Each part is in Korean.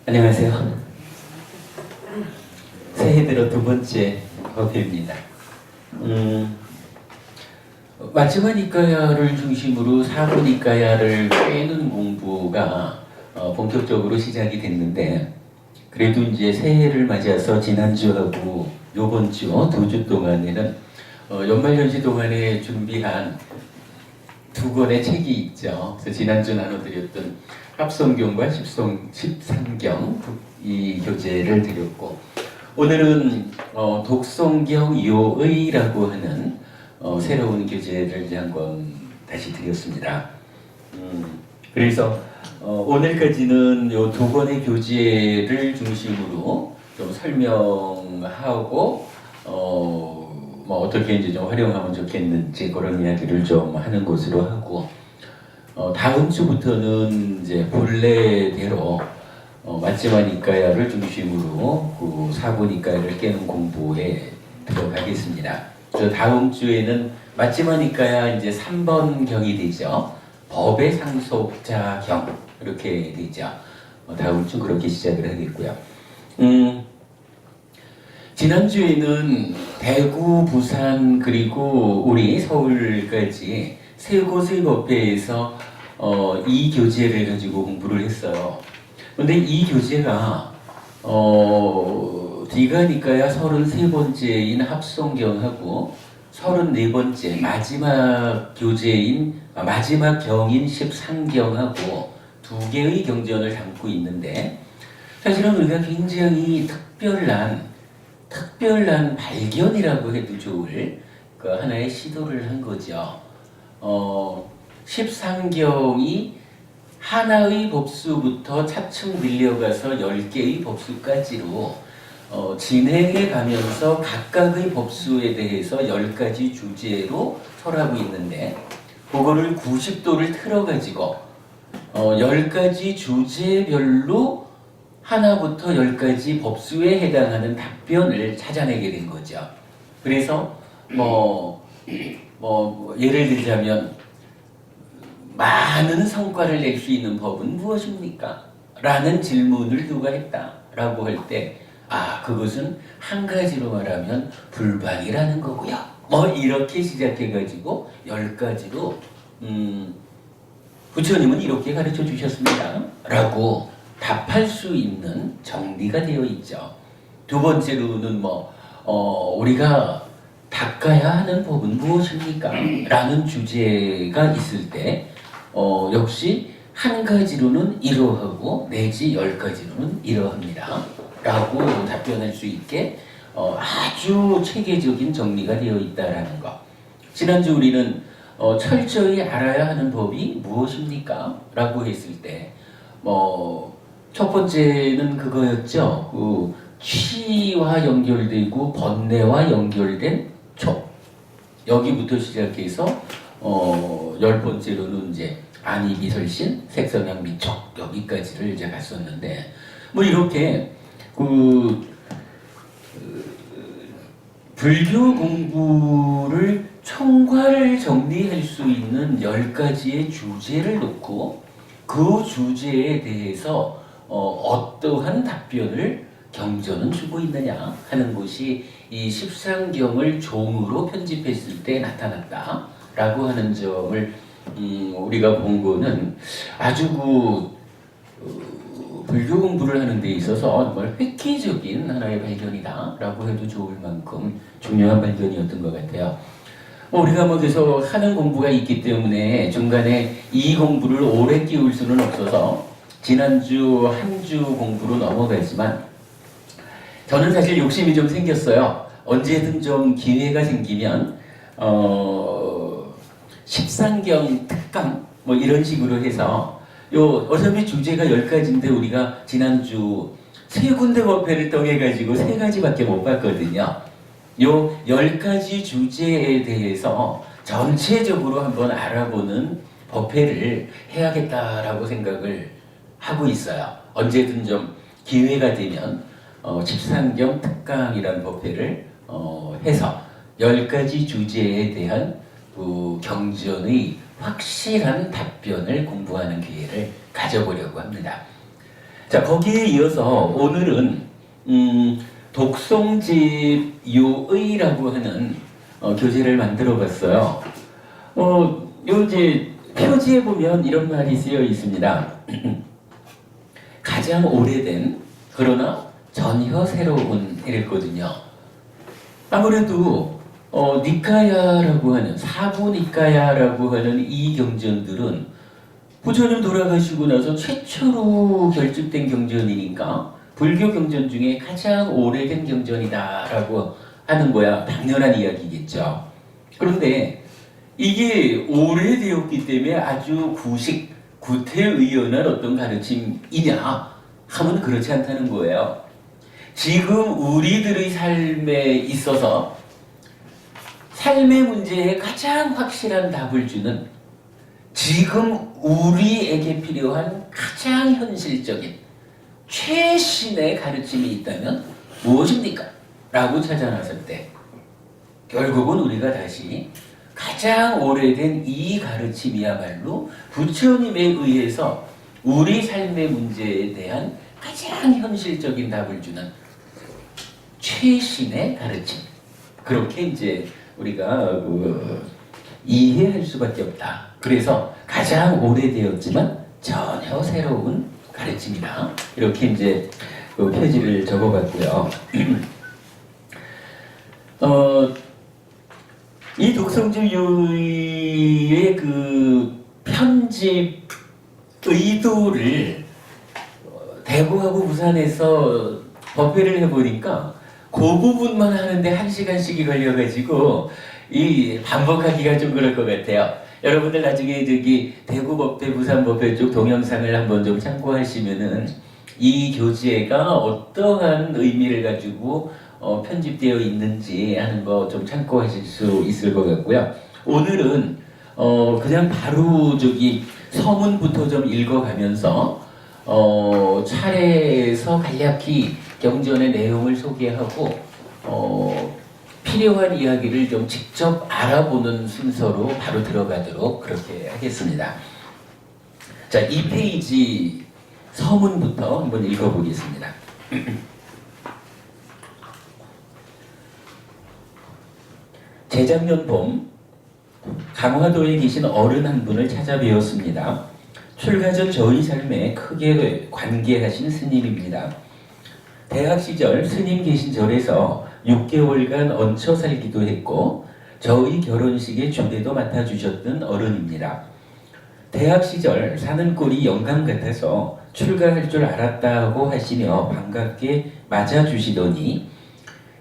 안녕하세요. 새해 들어 두 번째 법회입니다. 마츠마니까야를 중심으로 사부니까야를 꿰는 공부가 본격적으로 시작이 됐는데, 그래도 이제 새해를 맞아서 지난주하고 요번 주 두 주 동안에는 연말연시 동안에 준비한 두 권의 책이 있죠. 그래서 지난주 나눠드렸던 합성경과 십상경 이 교재를 드렸고, 오늘은 독성경 요의라고 하는 새로운 교재를 이제 한권 다시 드렸습니다. 그래서 오늘까지는 요 두 권의 교재를 중심으로 좀 설명하고 뭐 어떻게 이제 좀 활용하면 좋겠는지 그런 이야기를 좀 하는 것으로 하고, 다음 주부터는 이제 본래대로 마츠마니까야를 중심으로 그 사부니까야를 깨는 공부에 들어가겠습니다. 저 다음 주에는 마츠마니까야 이제 3번 경이 되죠. 법의 상속자 경 이렇게 되죠. 다음 주 그렇게 시작을 하겠고요. 지난주에는 대구, 부산 그리고 우리 서울까지 세 곳의 법회에서 이 교재를 가지고 공부를 했어요. 근데 이 교재가 디가니까야 33번째인 합성경하고 34번째 마지막 교재인 마지막 경인 십상경하고 두 개의 경전을 담고 있는데, 사실은 우리가 굉장히 특별한 발견이라고 해도 좋을 그 하나의 시도를 한 거죠. 십상경이 하나의 법수부터 차츰 밀려가서 10개의 법수까지로 진행해 가면서 각각의 법수에 대해서 10가지 주제로 설하고 있는데, 그거를 90도를 틀어가지고 10가지 주제별로 하나부터 10가지 법수에 해당하는 답변을 찾아내게 된 거죠. 그래서 예를 들자면 많은 성과를 낼 수 있는 법은 무엇입니까? 라는 질문을 누가 했다라고 할 때, 그것은 한 가지로 말하면 불방이라는 거고요. 이렇게 시작해가지고 10가지로 부처님은 이렇게 가르쳐 주셨습니다. 라고 답할 수 있는 정리가 되어 있죠. 두 번째로는 우리가 닦아야 하는 법은 무엇입니까? 라는 주제가 있을 때 역시 한 가지로는 이러하고 내지 10가지로는 이러합니다. 라고 답변할 수 있게 아주 체계적인 정리가 되어 있다라는 것. 지난주 우리는 철저히 알아야 하는 법이 무엇입니까? 라고 했을 때 첫 번째는 그거였죠. 그 취와 연결되고 번뇌와 연결된 촉. 여기부터 시작해서 10번째로는 이제 안이비설신, 색성향 미촉 여기까지를 이제 갔었는데, 이렇게 불교 공부를 총괄 정리할 수 있는 10가지의 주제를 놓고 그 주제에 대해서 어떠한 답변을 경전은 주고 있느냐 하는 것이 이 십상경을 종으로 편집했을 때 나타났다라고 하는 점을 우리가 본 거는 아주 불교 공부를 하는 데 있어서 정말 획기적인 하나의 발견이다라고 해도 좋을 만큼 중요한 발견이었던 것 같아요. 우리가 계속 하는 공부가 있기 때문에 중간에 이 공부를 오래 끼울 수는 없어서 지난주 한 주 공부로 넘어가지만, 저는 사실 욕심이 좀 생겼어요. 언제든 좀 기회가 생기면 십상경 특강 이런 식으로 해서 어차피 주제가 10가지인데 우리가 지난주 3군데 법회를 통해가지고 3가지밖에 못 봤거든요. 요 10가지 주제에 대해서 전체적으로 한번 알아보는 법회를 해야겠다라고 생각을 하고 있어요. 언제든 좀 기회가 되면 십상경 특강이라는 법회를 해서 10가지 주제에 대한 경전의 확실한 답변을 공부하는 기회를 가져보려고 합니다. 자, 거기에 이어서 오늘은 독송집 요의라고 하는 교재를 만들어 봤어요. 요 이제 표지에 보면 이런 말이 쓰여 있습니다. 가장 오래된 그러나 전혀 새로운 이랬거든요. 아무래도 니카야라고 하는 사부 니카야라고 하는 이 경전들은 부처님 돌아가시고 나서 최초로 결집된 경전이니까 불교 경전 중에 가장 오래된 경전이다라고 하는 거야. 당연한 이야기겠죠. 그런데 이게 오래되었기 때문에 아주 구태의연한 어떤 가르침이냐 하면 그렇지 않다는 거예요. 지금 우리들의 삶에 있어서 삶의 문제에 가장 확실한 답을 주는 지금 우리에게 필요한 가장 현실적인 최신의 가르침이 있다면 무엇입니까? 라고 찾아 나설 때 결국은 우리가 다시 가장 오래된 이 가르침이야말로 부처님에 의해서 우리 삶의 문제에 대한 가장 현실적인 답을 주는 최신의 가르침. 그렇게 이제 우리가 이해할 수밖에 없다. 그래서 가장 오래되었지만 전혀 새로운 가르침이다. 이렇게 이제 그 표지를 적어봤고요. 이 독성집 요의의 그 편집 의도를 대구하고 부산에서 법회를 해보니까 그 부분만 하는데 1시간씩이 걸려가지고 이 반복하기가 좀 그럴 것 같아요. 여러분들 나중에 저기 대구 법회, 부산 법회 쪽 동영상을 한번 좀 참고하시면은 이 교재가 어떠한 의미를 가지고 편집되어 있는지 하는 거 좀 참고하실 수 있을 것 같고요. 오늘은 그냥 바로 저기 서문부터 좀 읽어가면서 차례에서 간략히 경전의 내용을 소개하고 필요한 이야기를 좀 직접 알아보는 순서로 바로 들어가도록 그렇게 하겠습니다. 자, 2페이지 서문부터 한번 읽어보겠습니다. 재작년 봄 강화도에 계신 어른 한 분을 찾아뵈었습니다. 출가 전 저희 삶에 크게 관계하신 스님입니다. 대학 시절 스님 계신 절에서 6개월간 얹혀 살기도 했고 저희 결혼식의 주례도 맡아주셨던 어른입니다. 대학 시절 사는 꼴이 영감 같아서 출가할 줄 알았다고 하시며 반갑게 맞아주시더니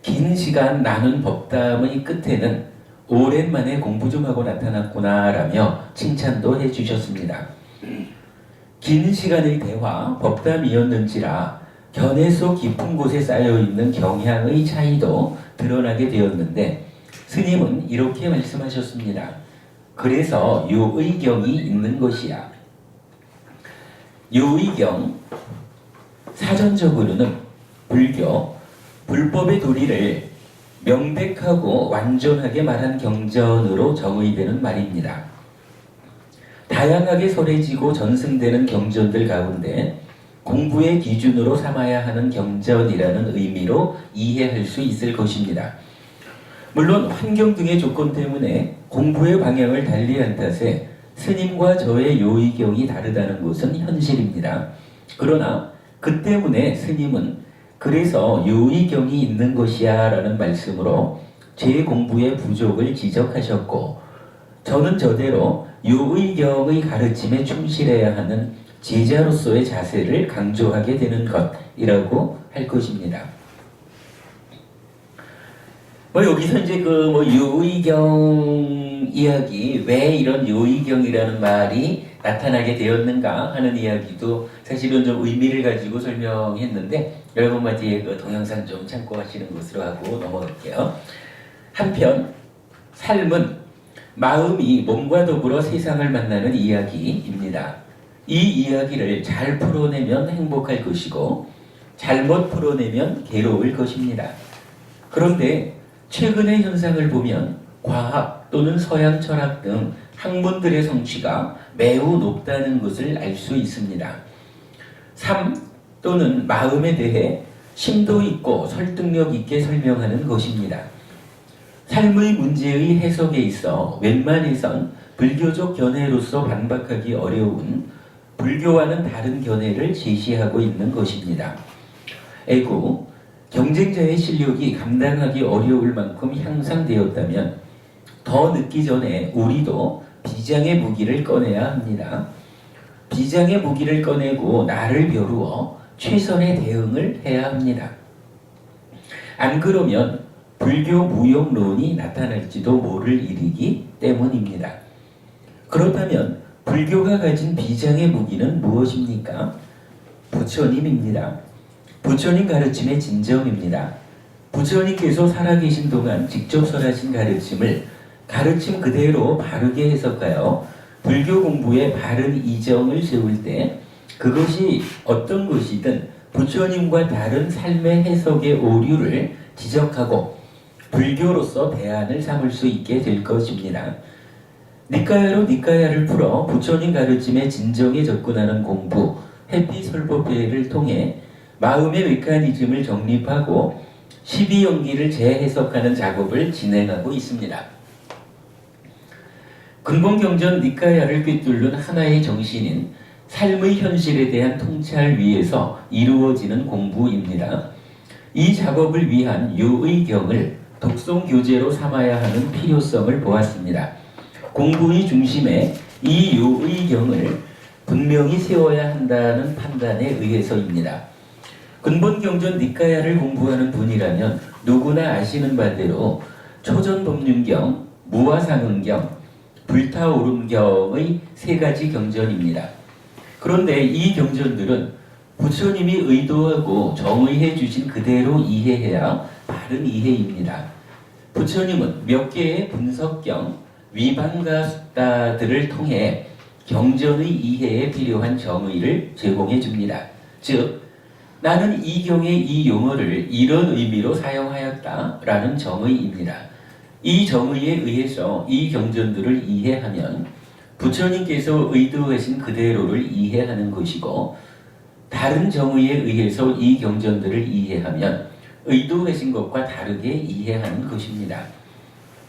긴 시간 나눈 법담의 끝에는 오랜만에 공부 좀 하고 나타났구나 라며 칭찬도 해주셨습니다. 긴 시간의 대화, 법담이었는지라 견해 속 깊은 곳에 쌓여있는 경향의 차이도 드러나게 되었는데 스님은 이렇게 말씀하셨습니다. 그래서 요의경이 있는 것이야. 요의경, 사전적으로는 불교, 불법의 도리를 명백하고 완전하게 말한 경전으로 정의되는 말입니다. 다양하게 설해지고 전승되는 경전들 가운데 공부의 기준으로 삼아야 하는 경전이라는 의미로 이해할 수 있을 것입니다. 물론 환경 등의 조건 때문에 공부의 방향을 달리한 탓에 스님과 저의 요의경이 다르다는 것은 현실입니다. 그러나 그 때문에 스님은 그래서 요의경이 있는 것이야 라는 말씀으로 제 공부의 부족을 지적하셨고 저는 저대로 요의경의 가르침에 충실해야 하는 제자로서의 자세를 강조하게 되는 것이라고 할 것입니다. 여기서 이제 요의경 이야기, 왜 이런 요의경이라는 말이 나타나게 되었는가 하는 이야기도 사실은 좀 의미를 가지고 설명했는데 여러분만 뒤에 그 동영상 좀 참고하시는 것으로 하고 넘어갈게요. 한편 삶은 마음이 몸과 더불어 세상을 만나는 이야기입니다. 이 이야기를 잘 풀어내면 행복할 것이고 잘못 풀어내면 괴로울 것입니다. 그런데 최근의 현상을 보면 과학 또는 서양 철학 등 학문들의 성취가 매우 높다는 것을 알 수 있습니다. 삶, 또는 마음에 대해 심도 있고 설득력 있게 설명하는 것입니다. 삶의 문제의 해석에 있어 웬만해선 불교적 견해로서 반박하기 어려운 불교와는 다른 견해를 제시하고 있는 것입니다. 애구 경쟁자의 실력이 감당하기 어려울 만큼 향상되었다면 더 늦기 전에 우리도 비장의 무기를 꺼내야 합니다. 비장의 무기를 꺼내고 나를 벼루어 최선의 대응을 해야 합니다. 안 그러면 불교 무용론이 나타날지도 모를 일이기 때문입니다. 그렇다면 불교가 가진 비장의 무기는 무엇입니까? 부처님입니다. 부처님 가르침의 진정입니다. 부처님께서 살아계신 동안 직접 설하신 가르침을 가르침 그대로 바르게 해석하여 불교 공부에 바른 이정을 세울 때 그것이 어떤 것이든 부처님과 다른 삶의 해석의 오류를 지적하고 불교로서 대안을 삼을 수 있게 될 것입니다. 니까야로 니까야를 풀어 부처님 가르침의 진정에 접근하는 공부, 해피설법회를 통해 마음의 메커니즘을 정립하고 12연기를 재해석하는 작업을 진행하고 있습니다. 근본경전 니까야를 꿰뚫는 하나의 정신인 삶의 현실에 대한 통찰 위에서 이루어지는 공부입니다. 이 작업을 위한 유의경을 독송 교재로 삼아야 하는 필요성을 보았습니다. 공부의 중심에 이 유의경을 분명히 세워야 한다는 판단에 의해서입니다. 근본경전 니까야를 공부하는 분이라면 누구나 아시는 바대로 초전법륜경, 무화상응경, 불타오름경의 세 가지 경전입니다. 그런데 이 경전들은 부처님이 의도하고 정의해 주신 그대로 이해해야 바른 이해입니다. 부처님은 몇 개의 분석경, 위반가 숫다들을 통해 경전의 이해에 필요한 정의를 제공해 줍니다. 즉, 나는 이 경의 이 용어를 이런 의미로 사용하였다라는 정의입니다. 이 정의에 의해서 이 경전들을 이해하면 부처님께서 의도하신 그대로를 이해하는 것이고, 다른 정의에 의해서 이 경전들을 이해하면 의도하신 것과 다르게 이해하는 것입니다.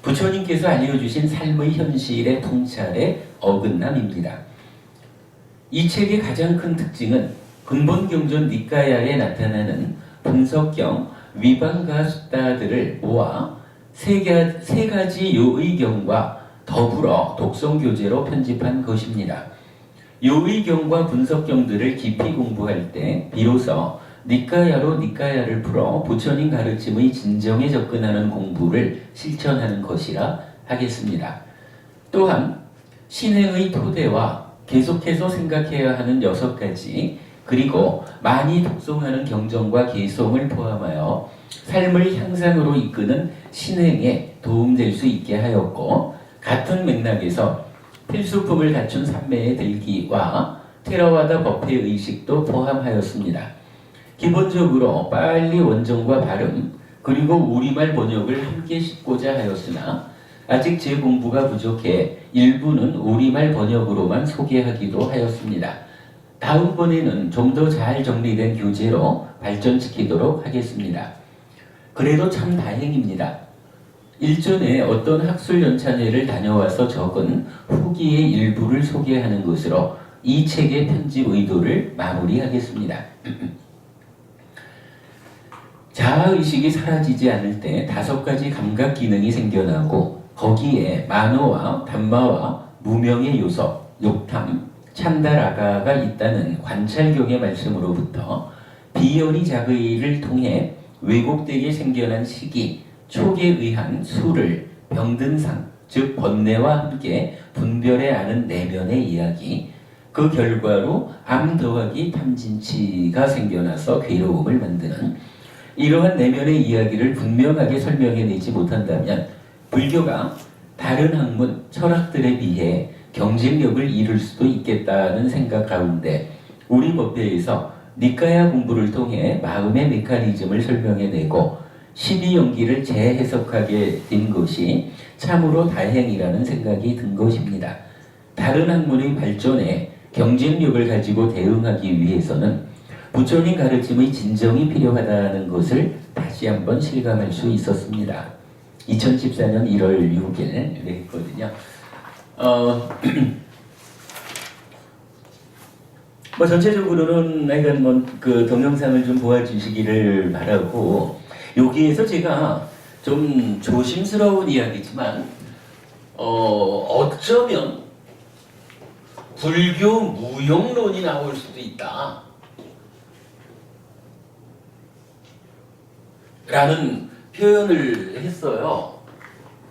부처님께서 알려주신 삶의 현실의 통찰의 어긋남입니다. 이 책의 가장 큰 특징은 근본경전 니까야에 나타나는 분석경, 위반가 숫다들을 모아 세 가지 요의경과 더불어 독송교재로 편집한 것입니다. 요의경과 분석경들을 깊이 공부할 때 비로소 니까야로 니까야를 풀어 부처님 가르침의 진정에 접근하는 공부를 실천하는 것이라 하겠습니다. 또한 신행의 토대와 계속해서 생각해야 하는 6가지 그리고 많이 독송하는 경전과 개송을 포함하여 삶을 향상으로 이끄는 신행에 도움될 수 있게 하였고, 같은 맥락에서 필수품을 갖춘 삼매의 들기와 테라와다 법회 의식도 포함하였습니다. 기본적으로 빨리 원정과 발음 그리고 우리말 번역을 함께 싣고자 하였으나 아직 제 공부가 부족해 일부는 우리말 번역으로만 소개하기도 하였습니다. 다음번에는 좀 더 잘 정리된 교재로 발전시키도록 하겠습니다. 그래도 참 다행입니다. 일전에 어떤 학술 연찬회를 다녀와서 적은 후기의 일부를 소개하는 것으로 이 책의 편집 의도를 마무리하겠습니다. 자아의식이 사라지지 않을 때 5가지 감각 기능이 생겨나고 거기에 만호와 담마와 무명의 요소, 욕탐, 찬다라가가 있다는 관찰경의 말씀으로부터 비연이 자의를 통해 왜곡되게 생겨난 시기, 촉에 의한 수를 병든상, 즉 번뇌와 함께 분별해 아는 내면의 이야기, 그 결과로 암 더하기 탐진치가 생겨나서 괴로움을 만드는 이러한 내면의 이야기를 분명하게 설명해내지 못한다면 불교가 다른 학문, 철학들에 비해 경쟁력을 잃을 수도 있겠다는 생각 가운데 우리 법회에서 니까야 공부를 통해 마음의 메커니즘을 설명해내고 12연기를 재해석하게 된 것이 참으로 다행이라는 생각이 든 것입니다. 다른 학문의 발전에 경쟁력을 가지고 대응하기 위해서는 부처님 가르침의 진정이 필요하다는 것을 다시 한번 실감할 수 있었습니다. 2014년 1월 6일 했거든요. 뭐 전체적으로는 하여간 뭐그 동영상을 좀 보아주시기를 바라고, 여기에서 제가 좀 조심스러운 이야기지만 어쩌면 불교 무용론이 나올 수도 있다 라는 표현을 했어요.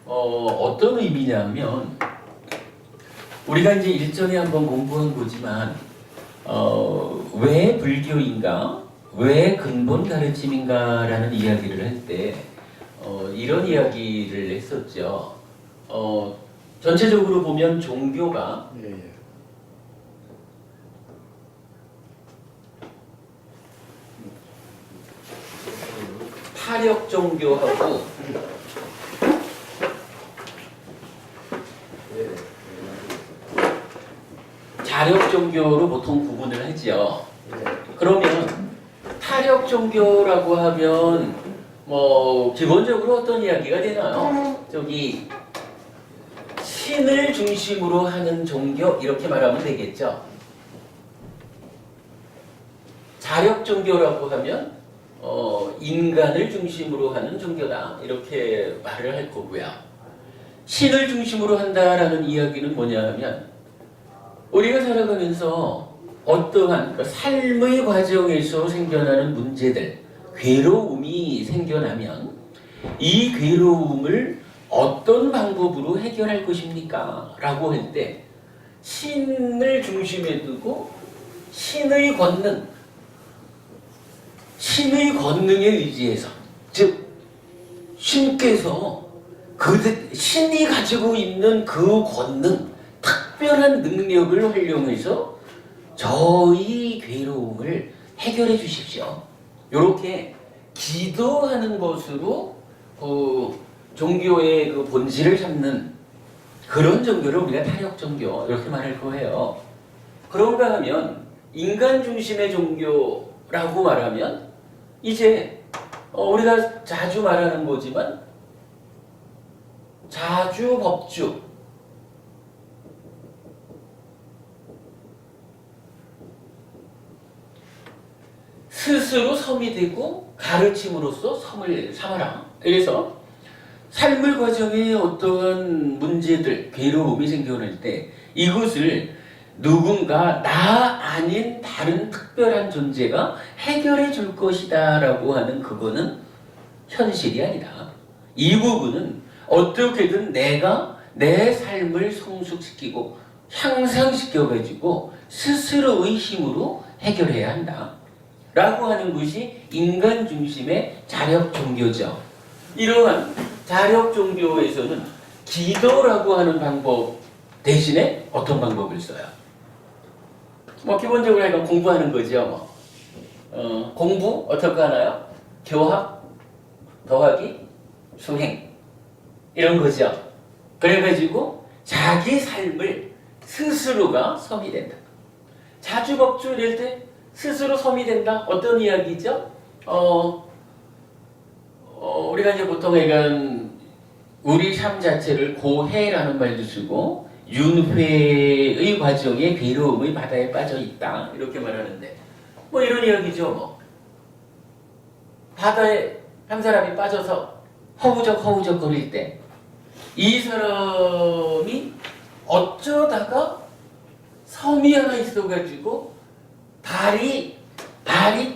어떤 의미냐면, 우리가 이제 일전에 한번 공부한 거지만 왜 불교인가? 왜 근본 가르침인가? 라는 이야기를 할 때 이런 이야기를 했었죠. 전체적으로 보면 종교가 타력 종교하고 자력 종교로 보통 구분을 하지요. 그러면 타력 종교라고 하면 뭐 기본적으로 어떤 이야기가 되나요? 저기 신을 중심으로 하는 종교 이렇게 말하면 되겠죠. 자력 종교라고 하면 인간을 중심으로 하는 종교다 이렇게 말을 할 거고요. 신을 중심으로 한다라는 이야기는 뭐냐 하면, 우리가 살아가면서 어떠한 삶의 과정에서 생겨나는 문제들, 괴로움이 생겨나면 이 괴로움을 어떤 방법으로 해결할 것입니까? 라고 할 때 신을 중심에 두고 신의 권능에 의지해서, 즉 신께서 신이 가지고 있는 그 권능, 특별한 능력을 활용해서 저희 괴로움을 해결해 주십시오. 이렇게 기도하는 것으로 종교의 그 본질을 잡는 그런 종교를 우리가 타력 종교 이렇게 말할 거예요. 그런가 하면 인간 중심의 종교라고 말하면 이제 우리가 자주 말하는 거지만 자주 법주, 스스로 섬이 되고 가르침으로써 섬을 삼아라. 그래서 삶의 과정에 어떠한 문제들, 괴로움이 생겨날 때 이것을 누군가 나 아닌 다른 특별한 존재가 해결해 줄 것이다 라고 하는 그거는 현실이 아니다. 이 부분은 어떻게든 내가 내 삶을 성숙시키고 향상시켜가지고 스스로의 힘으로 해결해야 한다 라고 하는 것이 인간 중심의 자력 종교죠. 이러한 자력 종교에서는 기도라고 하는 방법 대신에 어떤 방법을 써요? 뭐 기본적으로 약간 공부하는 거죠. 공부 어떻게 하나요? 교합, 더하기, 수행 이런 거죠. 그래가지고 자기 삶을 스스로가 섬이 된다. 자주법주 이럴 때 스스로 섬이 된다. 어떤 이야기죠? 우리가 이제 보통 약간 우리 삶 자체를 고해라는 말도 쓰고 윤회의 과정에 괴로움의 바다에 빠져 있다 이렇게 말하는데, 뭐 이런 이야기죠. 뭐 바다에 한 사람이 빠져서 허우적 거릴 때 이 사람이 어쩌다가 섬이 하나 있어가지고 발이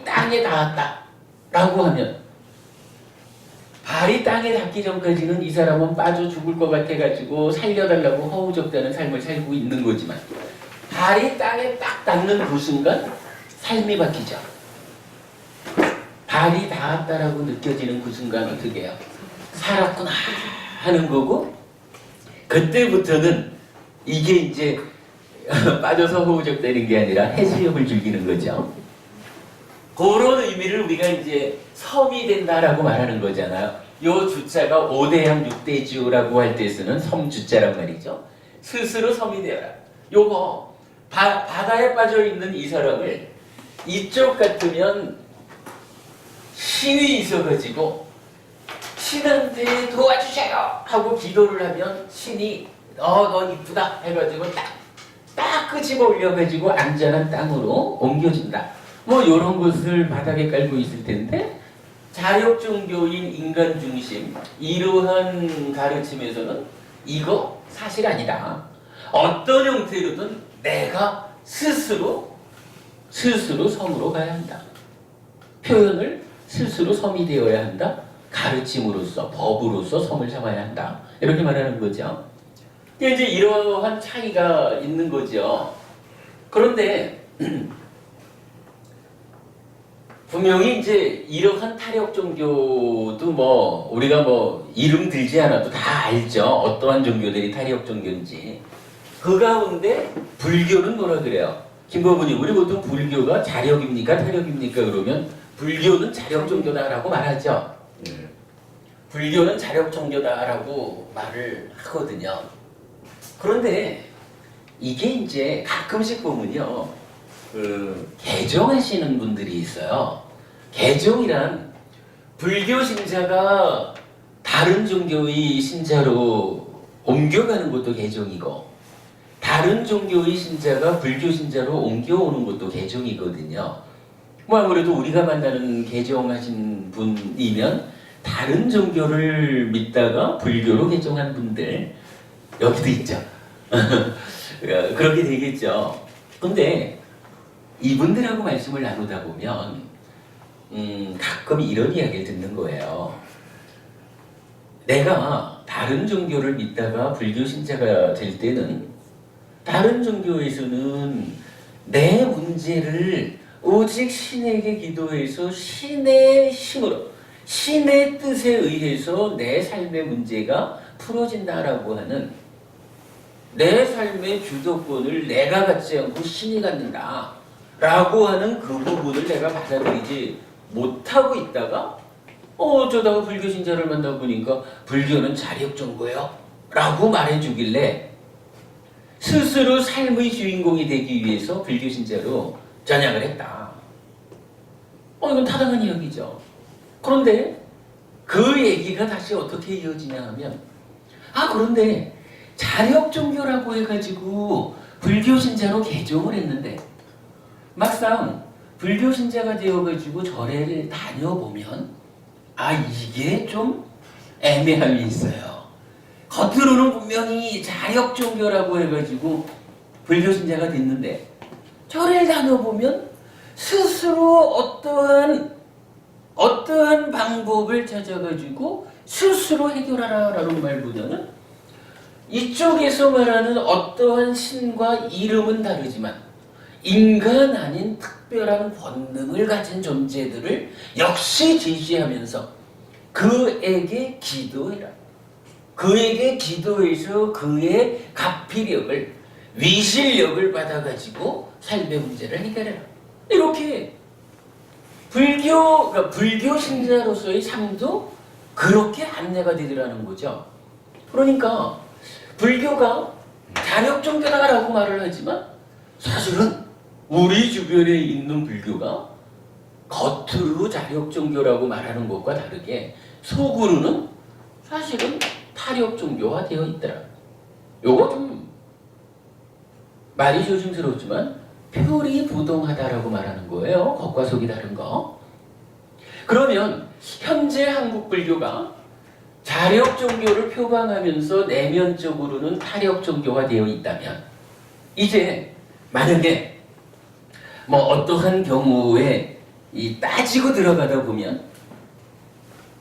땅에 닿았다 라고 하면, 발이 땅에 닿기 전까지는 이 사람은 빠져 죽을 것 같아가지고 살려달라고 허우적대는 삶을 살고 있는 거지만, 발이 땅에 딱 닿는 그 순간 삶이 바뀌죠. 발이 닿았다라고 느껴지는 그 순간 어떻게 해요? 살았구나 하는 거고, 그때부터는 이게 이제 빠져서 허우적대는 게 아니라 해수욕을 즐기는 거죠. 그런 의미를 우리가 이제 섬이 된다라고 말하는 거잖아요. 요 주자가 5대양 6대주라고 할 때 쓰는 섬주자란 말이죠. 스스로 섬이 되어라. 요거 바다에 빠져 있는 이 사람을 이쪽 같으면 신이 있어가지고 신한테 도와주세요 하고 기도를 하면 신이 너 이쁘다 해가지고 딱 끄집어 올려가지고 안전한 땅으로 옮겨준다. 뭐 이런 것을 바닥에 깔고 있을 텐데 자력 종교인 인간 중심 이러한 가르침에서는 이거 사실 아니다. 어떤 형태로든 내가 스스로 섬으로 가야 한다. 표현을 스스로 섬이 되어야 한다. 가르침으로써 법으로서 섬을 잡아야 한다. 이렇게 말하는 거죠. 이제 이러한 차이가 있는 거죠. 그런데 분명히 이제 이러한 타력 종교도 뭐 우리가 뭐 이름 들지 않아도 다 알죠. 어떠한 종교들이 타력 종교인지. 그 가운데 불교는 뭐라 그래요? 김법은님, 우리 보통 불교가 자력입니까 타력입니까? 그러면 불교는 자력 종교다라고 말하죠. 불교는 자력 종교다라고 말을 하거든요. 그런데 이게 이제 가끔씩 보면요, 개종하시는 분들이 있어요. 개종이란 불교 신자가 다른 종교의 신자로 옮겨가는 것도 개종이고, 다른 종교의 신자가 불교 신자로 옮겨오는 것도 개종이거든요. 뭐 아무래도 우리가 만나는 개종하신 분이면 다른 종교를 믿다가 불교로 개종한 분들 여기도 있죠. 그렇게 되겠죠. 근데 이분들하고 말씀을 나누다 보면 가끔 이런 이야기를 듣는 거예요. 내가 다른 종교를 믿다가 불교 신자가 될 때는 다른 종교에서는 내 문제를 오직 신에게 기도해서 신의 힘으로, 신의 뜻에 의해서 내 삶의 문제가 풀어진다라고 하는, 내 삶의 주도권을 내가 갖지 않고 신이 갖는다 라고 하는 그 부분을 내가 받아들이지 못하고 있다가 어쩌다가 불교 신자를 만나보니까 불교는 자력종교예요 라고 말해주길래 스스로 삶의 주인공이 되기 위해서 불교 신자로 전향을 했다. 이건 타당한 이야기죠. 그런데 그 얘기가 다시 어떻게 이어지냐 하면, 그런데 자력 종교라고 해가지고 불교 신자로 개종을 했는데 막상 불교 신자가 되어가지고 절에를 다녀보면 이게 좀 애매함이 있어요. 겉으로는 분명히 자력 종교라고 해가지고 불교 신자가 됐는데 절에 다녀보면 스스로 어떠한 방법을 찾아가지고 스스로 해결하라라는 말보다는 이쪽에서 말하는 어떠한 신과 이름은 다르지만 인간 아닌 특별한 권능을 가진 존재들을 역시 제시하면서 그에게 기도해라. 그에게 기도해서 그의 가피력을, 위실력을 받아가지고 삶의 문제를 해결해라. 이렇게 불교 신자로서의 삶도 그렇게 안내가 되더라는 거죠. 그러니까 불교가 자력 종교다라고 말을 하지만 사실은 우리 주변에 있는 불교가 겉으로 자력 종교라고 말하는 것과 다르게 속으로는 사실은 타력 종교화 되어 있더라. 요거 좀 말이 조심스럽지만 표리부동하다라고 말하는 거예요. 겉과 속이 다른 거. 그러면 현재 한국 불교가 자력 종교를 표방하면서 내면적으로는 타력 종교화 되어 있다면 이제 만약에 뭐 어떠한 경우에 따지고 들어가다 보면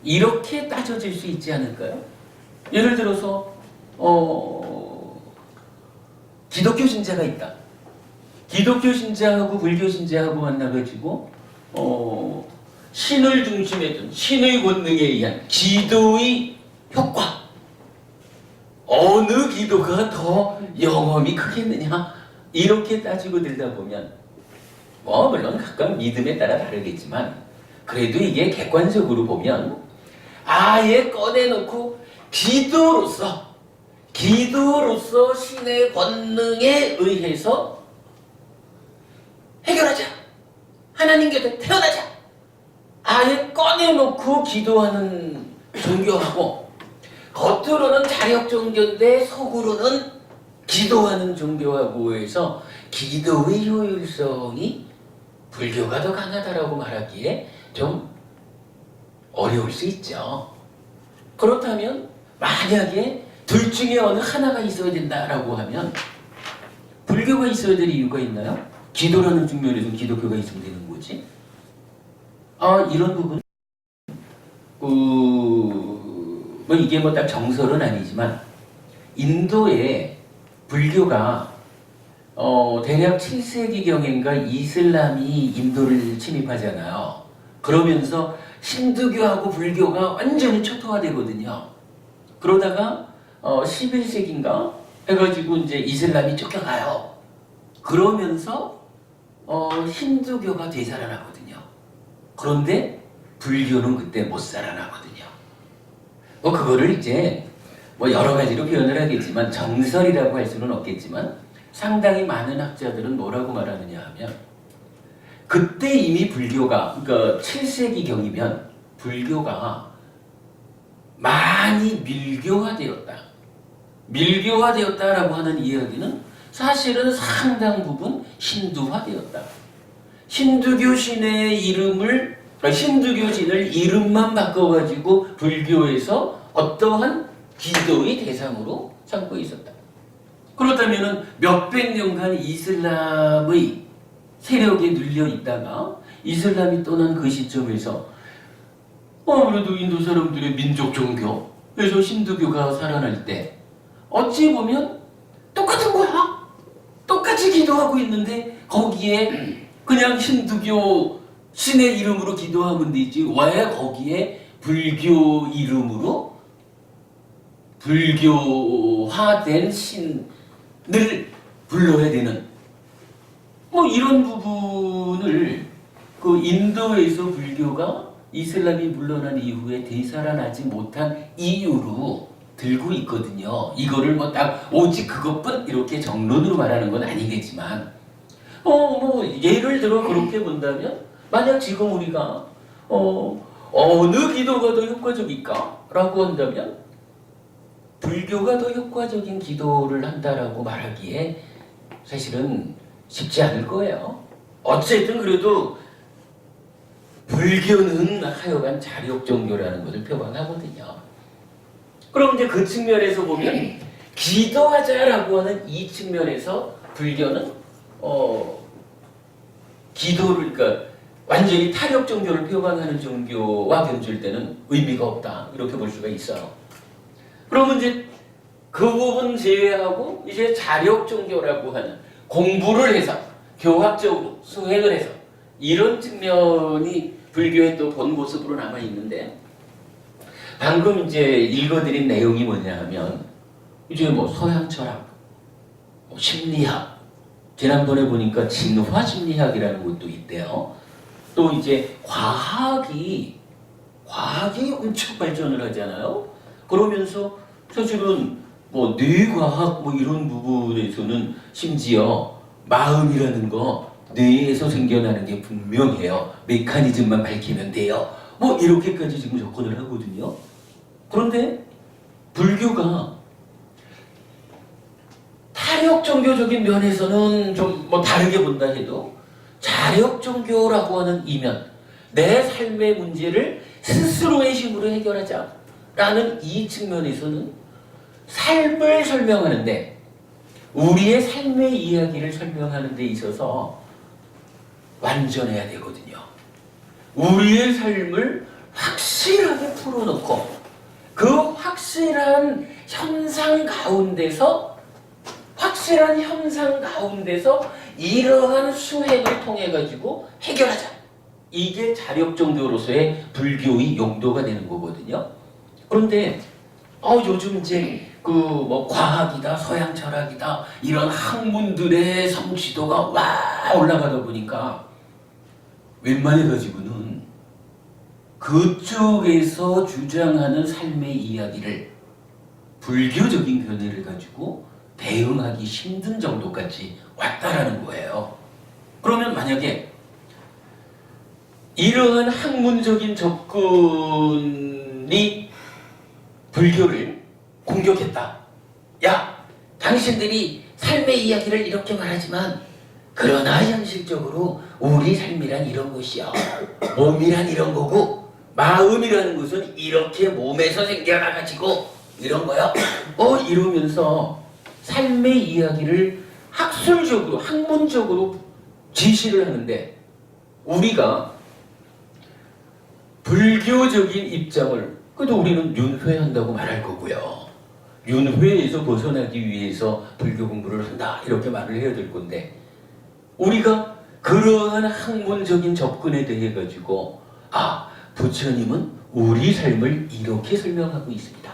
이렇게 따져질 수 있지 않을까요? 예를 들어서 기독교 신자가 있다. 기독교 신자하고 불교 신자하고 만나가지고 신을 중심에 둔 신의 권능에 의한 기도의 효과, 어느 기도가 더 영험이 크겠느냐 이렇게 따지고 들다 보면 물론 각각 믿음에 따라 다르겠지만 그래도 이게 객관적으로 보면 아예 꺼내놓고 기도로서 신의 권능에 의해서 해결하자 하나님께서 태어나자 아예 꺼내놓고 기도하는 종교하고, 겉으로는 자력 종교인데 속으로는 기도하는 종교하고 해서 기도의 효율성이 불교가 더 강하다라고 말하기에 좀 어려울 수 있죠. 그렇다면 만약에 둘 중에 어느 하나가 있어야 된다라고 하면 불교가 있어야 될 이유가 있나요? 기도라는 측면에서 기독교가 있으면 되는 거지. 이런 부분, 뭐 이게 뭐 딱 정설은 아니지만 인도의 불교가 대략 7세기경인가 이슬람이 인도를 침입하잖아요. 그러면서 힌두교하고 불교가 완전히 초토화되거든요. 그러다가 11세기인가 해가지고 이제 이슬람이 쫓겨가요. 그러면서 힌두교가 되살아나거든요. 그런데 불교는 그때 못 살아나거든요. 뭐 그거를 이제 뭐 여러 가지로 표현을 하겠지만 정설이라고 할 수는 없겠지만 상당히 많은 학자들은 뭐라고 말하느냐 하면 그때 이미 불교가, 그러니까 7세기경이면 불교가 많이 밀교화되었다. 밀교화되었다라고 하는 이야기는 사실은 상당 부분 힌두화되었다. 힌두교 신의 이름을, 힌두교 신을 이름만 바꿔가지고 불교에서 어떠한 기도의 대상으로 삼고 있었다. 그렇다면 몇백 년간 이슬람의 세력에 눌려 있다가 이슬람이 떠난 그 시점에서 아무래도 인도 사람들의 민족 종교에서 힌두교가 살아날 때 어찌 보면 똑같은 거야. 똑같이 기도하고 있는데 거기에 그냥 힌두교 신의 이름으로 기도하면 되지 왜 거기에 불교 이름으로 불교화된 신을 불러야 되는, 뭐 이런 부분을 그 인도에서 불교가 이슬람이 물러난 이후에 되살아나지 못한 이유로 들고 있거든요. 이거를 뭐 딱 오직 그것뿐 이렇게 정론으로 말하는 건 아니겠지만 뭐 예를 들어 그렇게 본다면 만약 지금 우리가 어느 기도가 더 효과적일까? 라고 한다면 불교가 더 효과적인 기도를 한다라고 말하기에 사실은 쉽지 않을 거예요. 어쨌든 그래도 불교는 하여간 자력종교라는 것을 표방하거든요. 그럼 이제 그 측면에서 보면 기도하자라고 하는 이 측면에서 불교는 기도를, 그러니까 완전히 타력 종교를 표방하는 종교와 변질 때는 의미가 없다 이렇게 볼 수가 있어요. 그러면 이제 그 부분 제외하고 이제 자력 종교라고 하는 공부를 해서 교학적으로 수행을 해서 이런 측면이 불교의 또 본 모습으로 남아 있는데, 방금 이제 읽어드린 내용이 뭐냐 하면 이제 뭐 서양 철학, 뭐 심리학, 지난번에 보니까 진화 심리학이라는 것도 있대요. 또 이제 과학이 엄청 발전을 하잖아요. 그러면서 사실은 뭐 뇌과학 뭐 이런 부분에서는 심지어 마음이라는 거 뇌에서 생겨나는 게 분명해요. 메커니즘만 밝히면 돼요. 뭐 이렇게까지 지금 접근을 하거든요. 그런데 불교가 타력 종교적인 면에서는 좀 뭐 다르게 본다 해도 자력 종교라고 하는 이면, 내 삶의 문제를 스스로의 힘으로 해결하자라는 이 측면에서는 삶을 설명하는데, 우리의 삶의 이야기를 설명하는 데 있어서 완전해야 되거든요. 우리의 삶을 확실하게 풀어놓고 그 확실한 현상 가운데서 이러한 수행을 통해 가지고 해결하자. 이게 자력 종교로서의 불교의 용도가 되는 거거든요. 그런데 요즘 이제 그 뭐 과학이다, 서양 철학이다 이런 학문들의 성취도가 와 올라가다 보니까 웬만해 가지고는 그쪽에서 주장하는 삶의 이야기를 불교적인 견해를 가지고 대응하기 힘든 정도까지 왔다라는 거예요. 그러면 만약에 이러한 학문적인 접근이 불교를 공격했다. 야, 당신들이 삶의 이야기를 이렇게 말하지만 그러나 현실적으로 우리 삶이란 이런 것이야. 몸이란 이런 거고 마음이라는 것은 이렇게 몸에서 생겨나가지고 이런 거야. 이러면서 삶의 이야기를 학술적으로 학문적으로 지시를 하는데 우리가 불교적인 입장을 그래도 우리는 윤회한다고 말할 거고요. 윤회에서 벗어나기 위해서 불교 공부를 한다 이렇게 말을 해야 될 건데 우리가 그러한 학문적인 접근에 대해 가지고 부처님은 우리 삶을 이렇게 설명하고 있습니다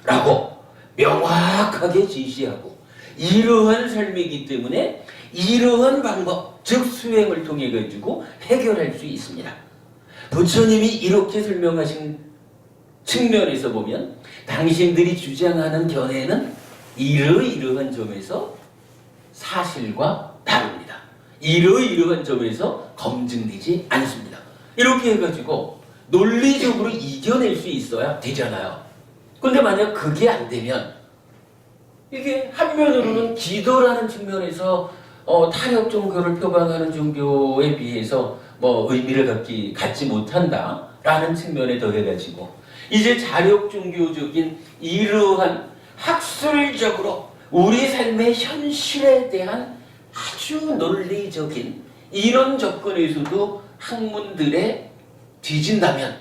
라고 명확하게 지시하고 이러한 삶이기 때문에 이러한 방법 즉 수행을 통해 가지고 해결할 수 있습니다. 부처님이 이렇게 설명하신 측면에서 보면 당신들이 주장하는 견해는 이러이러한 점에서 사실과 다릅니다. 이러이러한 점에서 검증되지 않습니다. 이렇게 해가지고 논리적으로 이겨낼 수 있어야 되잖아요. 근데 만약 그게 안 되면 이게 한면으로는 기도라는 측면에서 타협 종교를 표방하는 종교에 비해서 의미를 갖지 못한다라는 측면에 더해가지고 이제 자력 종교적인 이러한 학술적으로 우리 삶의 현실에 대한 아주 논리적인 이런 접근에서도 학문들에 뒤진다면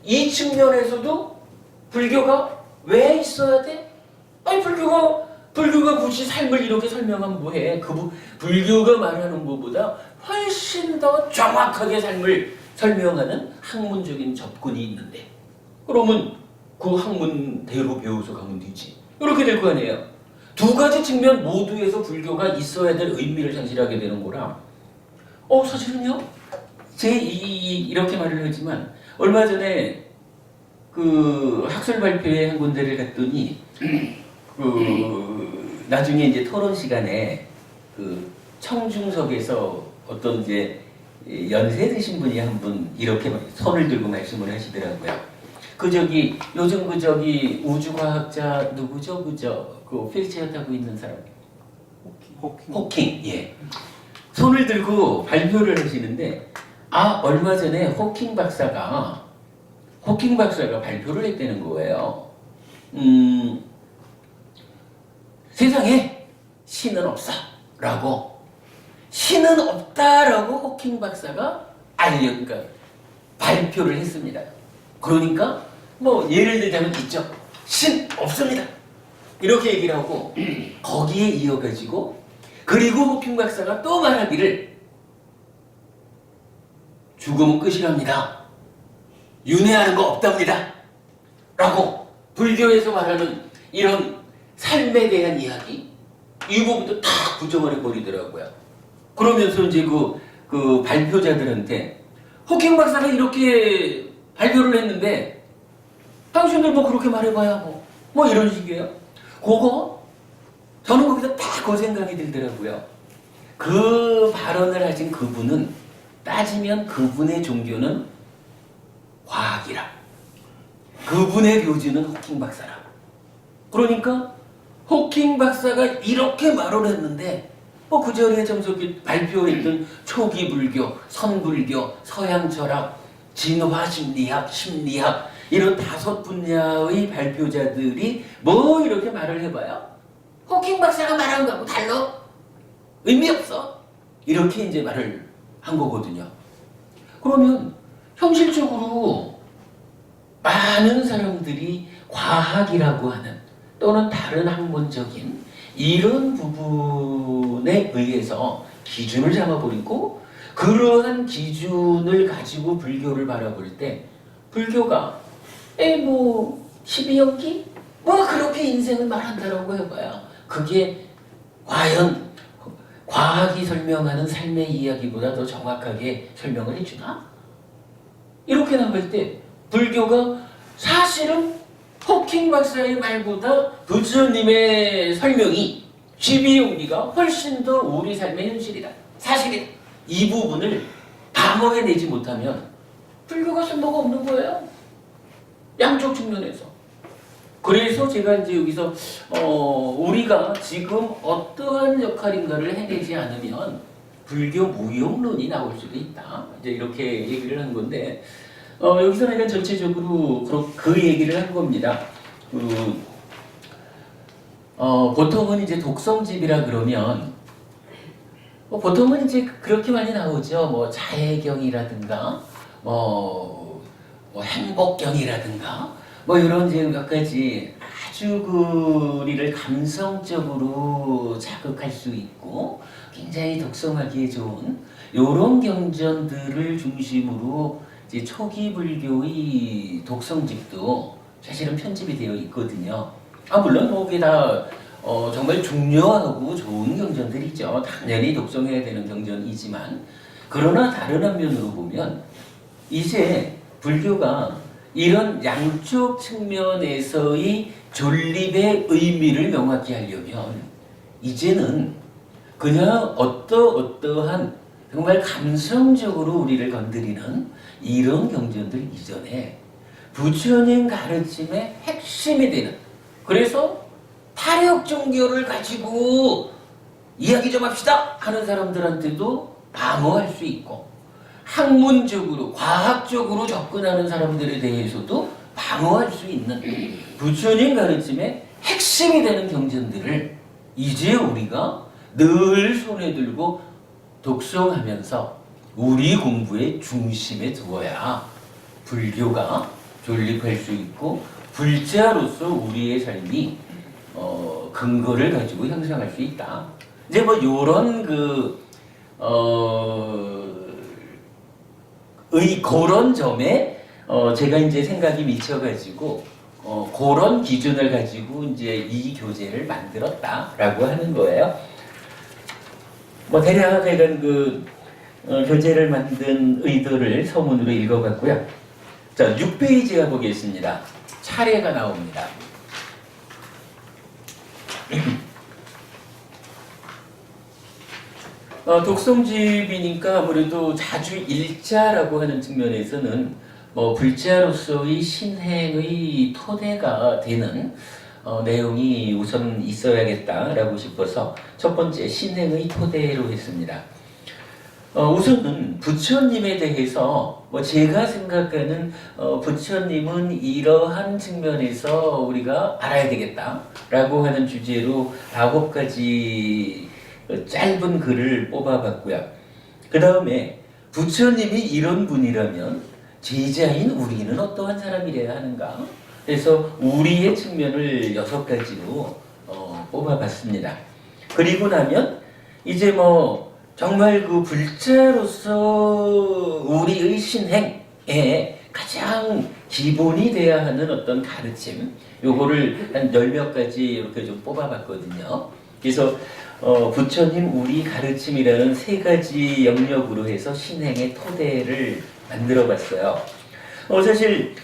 이 측면에서도 불교가 왜 있어야 돼? 아니 불교가 굳이 삶을 이렇게 설명하면 뭐해? 불교가 말하는 것보다 훨씬 더 정확하게 삶을 설명하는 학문적인 접근이 있는데 그러면 그 학문대로 배워서 가면 되지. 이렇게 될 거 아니에요. 두 가지 측면 모두에서 불교가 있어야 될 의미를 상실하게 되는 거라. 사실은요. 이렇게 말을 하지만 얼마 전에 그 학술 발표회 한 군데를 갔더니 나중에 이제 토론 시간에 그 청중석에서 어떤 이제 연세 드신 분이 한 분 이렇게 손을 들고 말씀을 하시더라고요. 요즘 우주과학자 누구죠? 그 휠체어 타고 있는 사람. 호킹. 예. 손을 들고 발표를 하시는데 얼마 전에 호킹 박사가 발표를 했다는 거예요. 세상에 신은 없어라고 신은 없다라고 호킹 박사가 그러니까 발표를 했습니다. 그러니까 예를 들자면 있죠. 신 없습니다. 이렇게 얘기를 하고 거기에 이어가지고 그리고 호킹 박사가 또 말하기를 죽음은 끝이랍니다. 윤회하는 거 없답니다. 라고 불교에서 말하는 이런 삶에 대한 이야기 이 부분도 다 부정을 해버리더라고요. 그러면서 이제 그 발표자들한테 호킹 박사가 이렇게 발표를 했는데 당신들 그렇게 말해봐야 이런 식이에요. 저는 거기서 다 그 생각이 들더라고요. 그 발언을 하신 그분은 따지면 그분의 종교는 과학이라 그분의 교주는 호킹 박사라. 그러니까 호킹 박사가 이렇게 말을 했는데 그 전에 저기 발표했던 초기 불교, 선불교, 서양 철학, 진화 심리학, 심리학 이런 5 분야의 발표자들이 이렇게 말을 해봐요. 호킹 박사가 말한 거하고 달라? 의미 없어. 이렇게 이제 말을 한 거거든요. 그러면 현실적으로 많은 사람들이 과학이라고 하는 또는 다른 학문적인 이런 부분에 의해서 기준을 잡아버리고 그러한 기준을 가지고 불교를 바라볼 때 불교가 12연기? 그렇게 인생을 말한다라고 해봐야 그게 과연 과학이 설명하는 삶의 이야기보다 더 정확하게 설명을 해주나? 이렇게 나갈 때 불교가 사실은 호킹 박사의 말보다 부처님의 설명이 12용기가 훨씬 더 우리 삶의 현실이다. 사실이다. 이 부분을 방어해내지 못하면 불교가 쓸모가 없는 거예요. 양쪽 측면에서. 그래서 제가 이제 여기서 우리가 지금 어떠한 역할인가를 해내지 않으면 불교 무용론이 나올 수도 있다. 이제 이렇게 얘기를 한 건데 여기서 내가 전체적으로 그 얘기를 한 겁니다. 보통은 이제 독성집이라 그러면 보통은 이제 그렇게 많이 나오죠. 뭐 자해경이라든가 뭐 행복경이라든가 뭐 이런 이제 몇 가지 아주 우리를 감성적으로 자극할 수 있고 굉장히 독성하기에 좋은 이런 경전들을 중심으로 이제 초기 불교의 독성집도 사실은 편집이 되어 있거든요. 물론 거기에 다 정말 중요하고 좋은 경전들이죠. 당연히 독성해야 되는 경전이지만 그러나 다른 한면으로 보면 이제 불교가 이런 양쪽 측면에서의 존립의 의미를 명확히 하려면 이제는 그냥 어떠한 정말 감성적으로 우리를 건드리는 이런 경전들 이전에 부처님 가르침의 핵심이 되는, 그래서 타력 종교를 가지고 이야기 좀 합시다 하는 사람들한테도 방어할 수 있고 학문적으로 과학적으로 접근하는 사람들에 대해서도 방어할 수 있는 부처님 가르침의 핵심이 되는 경전들을 이제 우리가 늘 손에 들고 독성하면서 우리 공부의 중심에 두어야 불교가 존립할 수 있고 불자로서 우리의 삶이 근거를 가지고 형성할 수 있다. 이제 뭐 요런 그런 점에 제가 이제 생각이 미쳐가지고 그런 기준을 가지고 이제 이 교재를 만들었다라고 하는 거예요. 뭐 대략 이런 교재를 만든 의도를 서문으로 읽어봤고요. 자, 6페이지 가보겠습니다. 차례가 나옵니다. 독성집이니까 아무래도 자주 일자라고 하는 측면에서는 불자로서의 신행의 토대가 되는 내용이 우선 있어야겠다라고 싶어서 첫 번째 신행의 토대로 했습니다. 우선은 부처님에 대해서 제가 생각하는 부처님은 이러한 측면에서 우리가 알아야 되겠다라고 하는 주제로 9가지 짧은 글을 뽑아봤고요. 그 다음에 부처님이 이런 분이라면 제자인 우리는 어떠한 사람이래야 하는가? 그래서 우리의 측면을 6가지로 뽑아봤습니다. 그리고 나면 이제 정말 그 불자로서 우리의 신행에 가장 기본이 돼야 하는 어떤 가르침, 요거를 한 10몇 가지 이렇게 좀 뽑아봤거든요. 그래서 부처님 우리 가르침이라는 3가지 영역으로 해서 신행의 토대를 만들어봤어요. 사실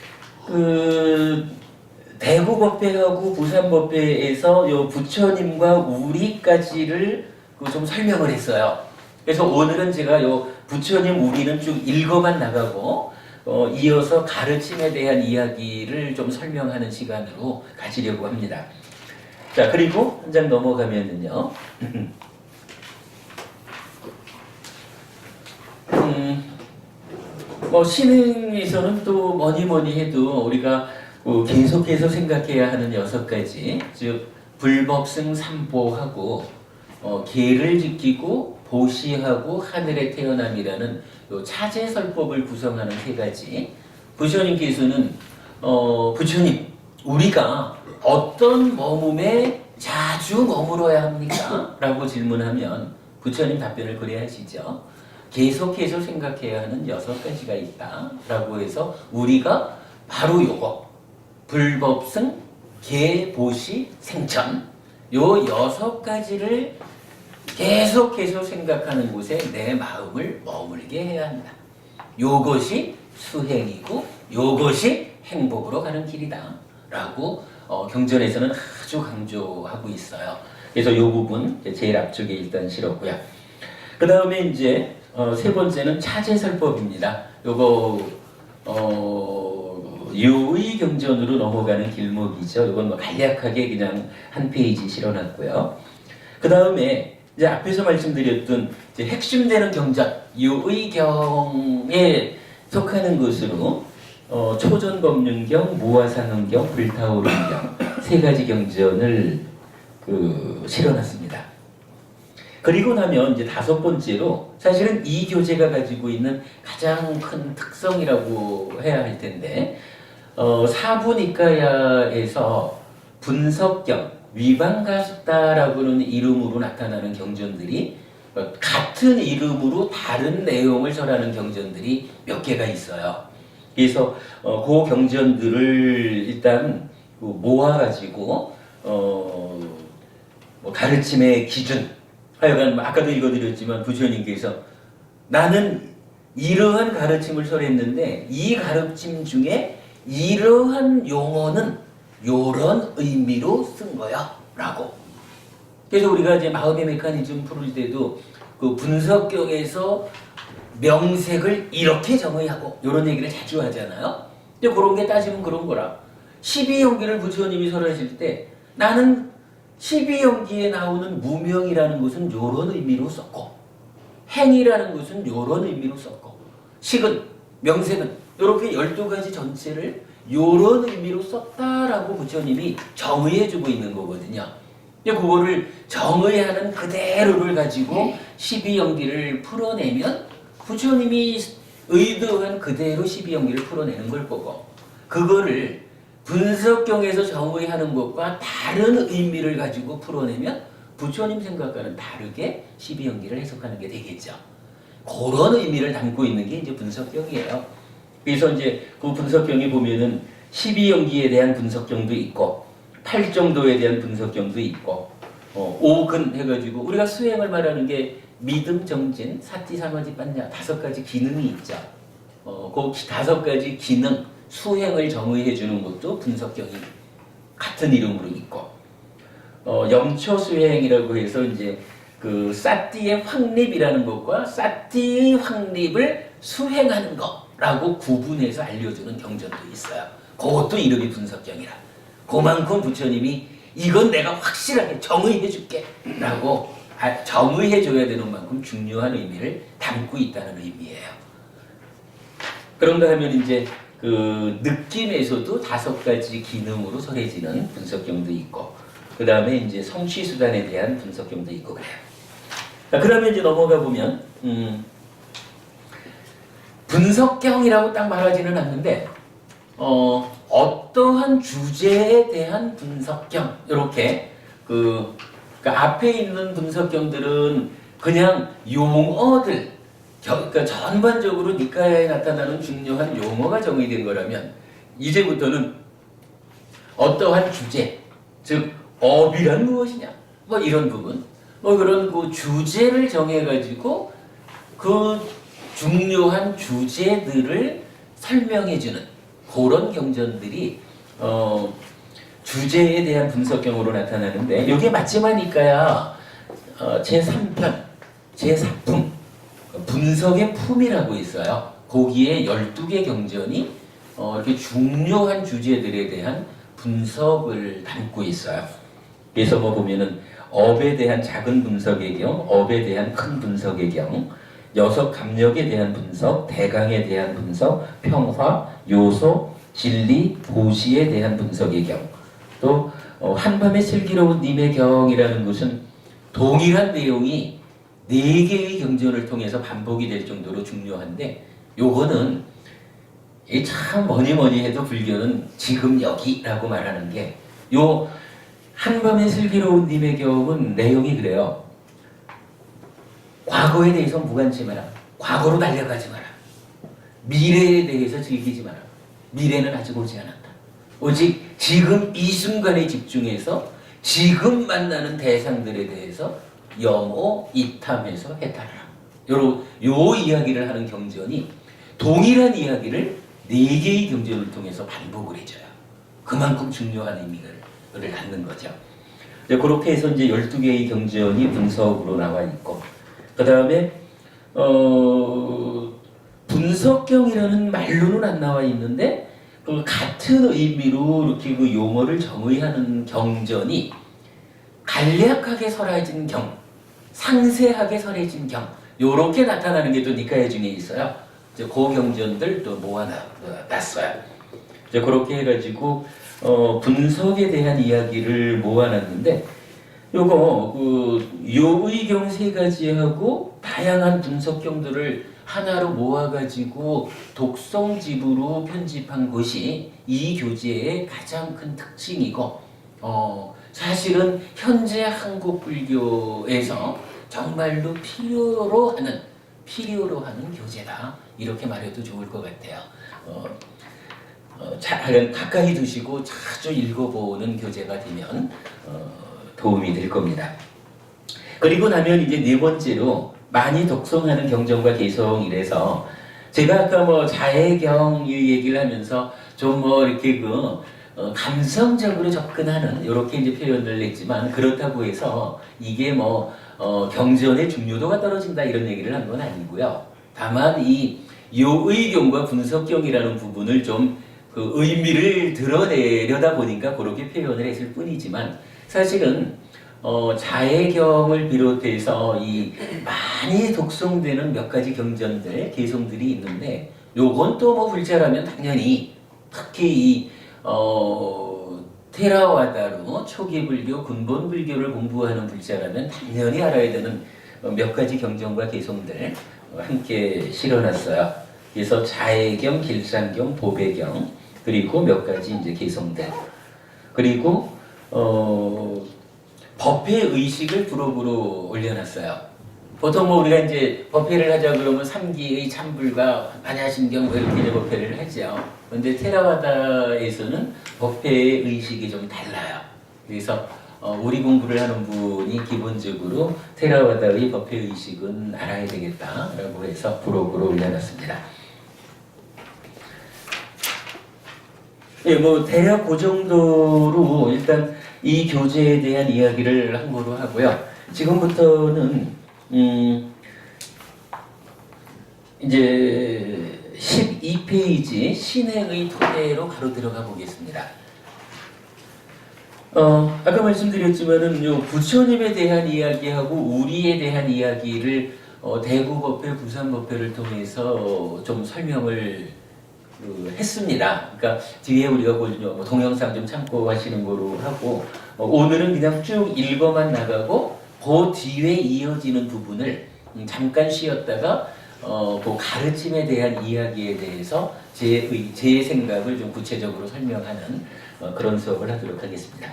대구법회하고 부산법회에서 요 부처님과 우리까지를 좀 설명을 했어요. 그래서 오늘은 제가 요 부처님 우리는 쭉 읽어만 나가고 이어서 가르침에 대한 이야기를 좀 설명하는 시간으로 가지려고 합니다. 자, 그리고 한 장 넘어가면은요. 신흥에서는 또 뭐니 해도 우리가 계속해서 생각해야 하는 6가지, 즉 불법승 삼보하고 계를 지키고 보시하고 하늘에 태어남이라는 요 차제설법을 구성하는 3가지. 부처님께서는 부처님 우리가 어떤 머몸에 자주 머물어야 합니까? 라고 질문하면 부처님 답변을 그래야 하시죠. 계속해서 생각해야 하는 6가지가 있다 라고 해서 우리가 바로 요거 불법승, 계, 보시, 생천 요 6가지를 계속해서 생각하는 곳에 내 마음을 머물게 해야 한다. 요것이 수행이고 요것이 행복으로 가는 길이다 라고 경전에서는 아주 강조하고 있어요. 그래서 요 부분 제일 앞쪽에 일단 실었고요. 그 다음에 이제 3번째는 차제설법입니다. 요거 요의 경전으로 넘어가는 길목이죠. 이건 뭐 간략하게 그냥 한 페이지 실어놨고요. 그 다음에 이제 앞에서 말씀드렸던 이제 핵심되는 경전, 요의경에 속하는 것으로 초전법륜경, 무화상응경, 불타오른경 세 가지 경전을 실어놨습니다. 그리고 나면 이제 다섯 번째로 사실은 이 교재가 가지고 있는 가장 큰 특성이라고 해야 할 텐데 사부니까야에서 분석경, 위반가숫다라고는 이름으로 나타나는 경전들이 같은 이름으로 다른 내용을 설하는 경전들이 몇 개가 있어요. 그래서 그 경전들을 일단 모아가지고 뭐 가르침의 기준, 하여간 아까도 읽어드렸지만 부처님께서 나는 이러한 가르침을 설했는데 이 가르침 중에 이러한 용어는 요런 의미로 쓴 거야 라고. 그래서 우리가 이제 마음의 메커니즘 풀을 때도 그 분석경에서 명색을 이렇게 정의하고 이런 얘기를 자주 하잖아요. 근데 그런 게 따지면 그런 거라. 12연기를 부처님이 설하실 때 나는 12연기에 나오는 무명이라는 것은 요런 의미로 썼고 행이라는 것은 요런 의미로 썼고 식은, 명색은 이렇게 12가지 전체를 요런 의미로 썼다라고 부처님이 정의해주고 있는 거거든요. 그거를 정의하는 그대로를 가지고 12연기를 풀어내면 부처님이 의도한 그대로 12연기를 풀어내는 걸 거고 그거를 분석경에서 정의하는 것과 다른 의미를 가지고 풀어내면 부처님 생각과는 다르게 12연기를 해석하는 게 되겠죠. 그런 의미를 담고 있는 게 이제 분석경이에요. 그래서 이제 그 분석경에 보면은 12연기에 대한 분석경도 있고 8정도에 대한 분석경도 있고 5근 해가지고 우리가 수행을 말하는 게 믿음, 정진, 사티, 사마지, 빠냐 5가지 기능이 있죠. 그 5가지 기능 수행을 정의해 주는 것도 분석경이 같은 이름으로 있고 염초 수행이라고 해서 이제 그 사티의 확립이라는 것과 사티의 확립을 수행하는 거라고 구분해서 알려주는 경전도 있어요. 그것도 이름이 분석경이라. 그만큼 부처님이 이건 내가 확실하게 정의해 줄게 라고 정의해 줘야 되는 만큼 중요한 의미를 담고 있다는 의미예요. 그런가 하면 이제 그 느낌에서도 5가지 기능으로 설해지는 분석경도 있고 그 다음에 이제 성취수단에 대한 분석경도 있고 그래요. 그러면 이제 넘어가 보면 분석경이라고 딱 말하지는 않는데 어떠한 주제에 대한 분석경 이렇게 그러니까 앞에 있는 분석경들은 그냥 용어들 그러니까 전반적으로 니카야에 나타나는 중요한 용어가 정의된 거라면 이제부터는 어떠한 주제 즉 업이란 무엇이냐 뭐 이런 부분 뭐 그런 그 주제를 정해가지고 그 중요한 주제들을 설명해주는 그런 경전들이 주제에 대한 분석경으로 나타나는데 여기에 마지막이니까야 제3편 제4품 분석의 품이라고 있어요. 거기에 12개 경전이 이렇게 중요한 주제들에 대한 분석을 담고 있어요. 그래서 뭐 보면은 업에 대한 작은 분석의 경, 업에 대한 큰 분석의 경, 여섯 감력에 대한 분석, 대강에 대한 분석, 평화, 요소, 진리, 보시에 대한 분석의 경, 또 한밤의 슬기로운 님의 경이라는 것은 동일한 내용이 4개의 경전을 통해서 반복이 될 정도로 중요한데 요거는 참 뭐니 해도 불교는 지금 여기라고 말하는 게 요 한밤의 슬기로운 님의 경은 내용이 그래요. 과거에 대해서 무관치 마라. 과거로 달려가지 마라. 미래에 대해서 즐기지 마라. 미래는 아직 오지 않았다. 오직 지금 이 순간에 집중해서 지금 만나는 대상들에 대해서 영오 이탐해서 해탈하라. 요 이야기를 하는 경전이 동일한 이야기를 4개의 경전을 통해서 반복을 해줘요. 그만큼 중요한 의미를 갖는 거죠. 그렇게 해서 이제 12개의 경전이 분석으로 나와 있고 그 다음에 분석경이라는 말로는 안 나와 있는데 그 같은 의미로 이렇게 그 용어를 정의하는 경전이 간략하게 설해진 경, 상세하게 설해진 경, 요렇게 나타나는 게 또 니카야 중에 있어요. 이제 그 경전들 또 모아놨어요. 이제 그렇게 해가지고 분석에 대한 이야기를 모아놨는데, 요거 그 요의경 세 가지하고 다양한 분석경들을 하나로 모아가지고 독성집으로 편집한 것이 이 교재의 가장 큰 특징이고, 사실은 현재 한국 불교에서 정말로 필요로 하는 교재다, 이렇게 말해도 좋을 것 같아요. 가까이 두시고 자주 읽어보는 교재가 되면 도움이 될 겁니다. 그리고 나면 이제 네 번째로 많이 독송하는 경전과 개성, 이래서 제가 아까 자해경 얘기를 하면서 좀 이렇게 감성적으로 접근하는 이렇게 이제 표현을 했지만, 그렇다고 해서 이게 경전의 중요도가 떨어진다 이런 얘기를 한 건 아니고요. 다만 이 요의경과 분석경이라는 부분을 좀 그 의미를 드러내려다 보니까 그렇게 표현을 했을 뿐이지만, 사실은 자해경을 비롯해서 이 많이 독송되는 몇 가지 경전들, 개성들이 있는데, 요건 또 불자라면 당연히 특히 이 테라와다로 초기 불교, 근본 불교를 공부하는 불자라면 당연히 알아야 되는 몇 가지 경전과 개성들 함께 실어놨어요. 그래서 자해경, 길산경, 보배경, 그리고 몇 가지 이제 개성들, 그리고 법회 의식을 부록으로 올려놨어요. 보통 우리가 이제 법회를 하자 그러면 삼기의 참불과 반야심경 이렇게 이제 법회를 하죠. 근데 테라와다에서는 법회의 의식이 좀 달라요. 그래서 우리 공부를 하는 분이 기본적으로 테라와다의 법회 의식은 알아야 되겠다라고 해서 부록으로 올려놨습니다. 예, 대략 그 정도로 일단 이 교재에 대한 이야기를 한 거로 하고요. 지금부터는 이제 12페이지 신행의 토대로 바로 들어가 보겠습니다. 아까 말씀드렸지만은 요 부처님에 대한 이야기하고 우리에 대한 이야기를 대구법회, 부산법회를 통해서 좀 설명을 했습니다. 그러니까 뒤에 우리가 동영상 좀 참고하시는 거로 하고, 오늘은 그냥 쭉 읽어만 나가고 그 뒤에 이어지는 부분을 잠깐 쉬었다가 그 가르침에 대한 이야기에 대해서 제 생각을 좀 구체적으로 설명하는 그런 수업을 하도록 하겠습니다.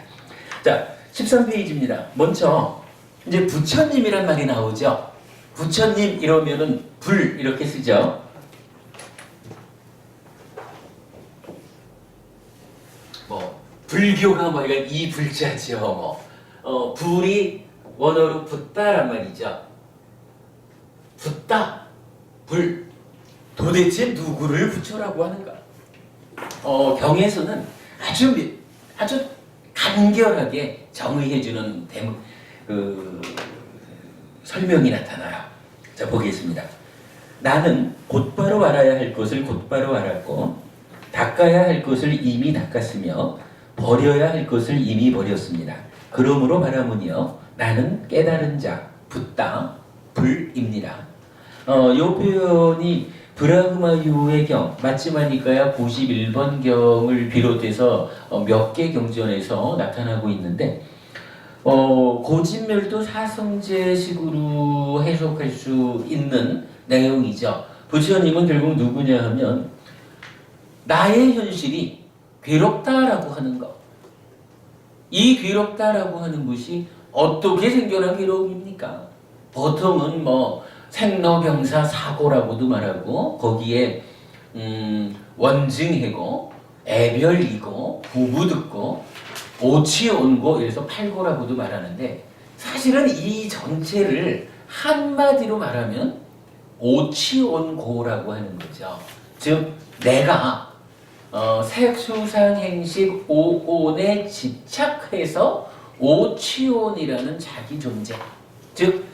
자, 13페이지입니다. 먼저 이제 부처님이란 말이 나오죠. 부처님 이러면은 불 이렇게 쓰죠. 불교가 그러니까 이 불자죠. 불이 원어로 붓다란 말이죠. 붓다, 불. 도대체 누구를 부처라고 하는가? 경에서는 아주 간결하게 정의해주는 설명이 나타나요. 자, 보겠습니다. 나는 곧바로 알아야 할 것을 곧바로 알았고, 닦아야 할 것을 이미 닦았으며, 버려야 할 것을 이미 버렸습니다. 그러므로 말하면요, 나는 깨달은 자, 붓다, 불입니다. 요 표현이 브라흐마유의 경, 마치마니까야 91번 경을 비롯해서 몇 개 경전에서 나타나고 있는데, 고진멸도 사성제식으로 해석할 수 있는 내용이죠. 부처님은 결국 누구냐 하면 나의 현실이 괴롭다라고 하는 것. 이 괴롭다라고 하는 것이 어떻게 생겨난 괴로움입니까? 보통은 생로병사 사고라고도 말하고, 거기에 원증해고 애별이고 부부듣고 오치온고, 이래서 팔고라고도 말하는데, 사실은 이 전체를 한마디로 말하면 오치온고라고 하는 거죠. 즉 내가 색수상행식 오온에 집착해서 오치온이라는 자기 존재, 즉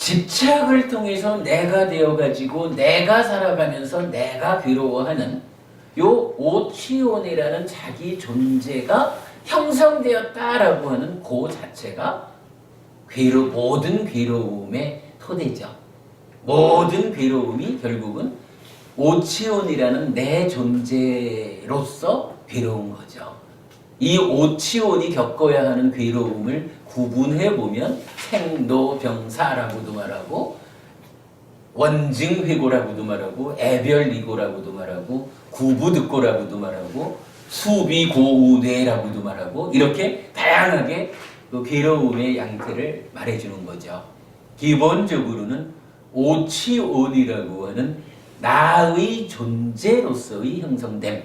집착을 통해서 내가 되어가지고 내가 살아가면서 내가 괴로워하는 요 오치온이라는 자기 존재가 형성되었다라고 하는 그 자체가 모든 괴로움의 토대죠. 모든 괴로움이 결국은 오치온이라는 내 존재로서 괴로운 거죠. 이 오치온이 겪어야 하는 괴로움을 구분해 보면 생로병사라고도 말하고 원증회고라고도 말하고 애별이고라고도 말하고 구부득고라고도 말하고 수비고우뇌라고도 말하고 이렇게 다양하게 그 괴로움의 양태를 말해주는 거죠. 기본적으로는 오치온이라고 하는 나의 존재로서의 형성됨,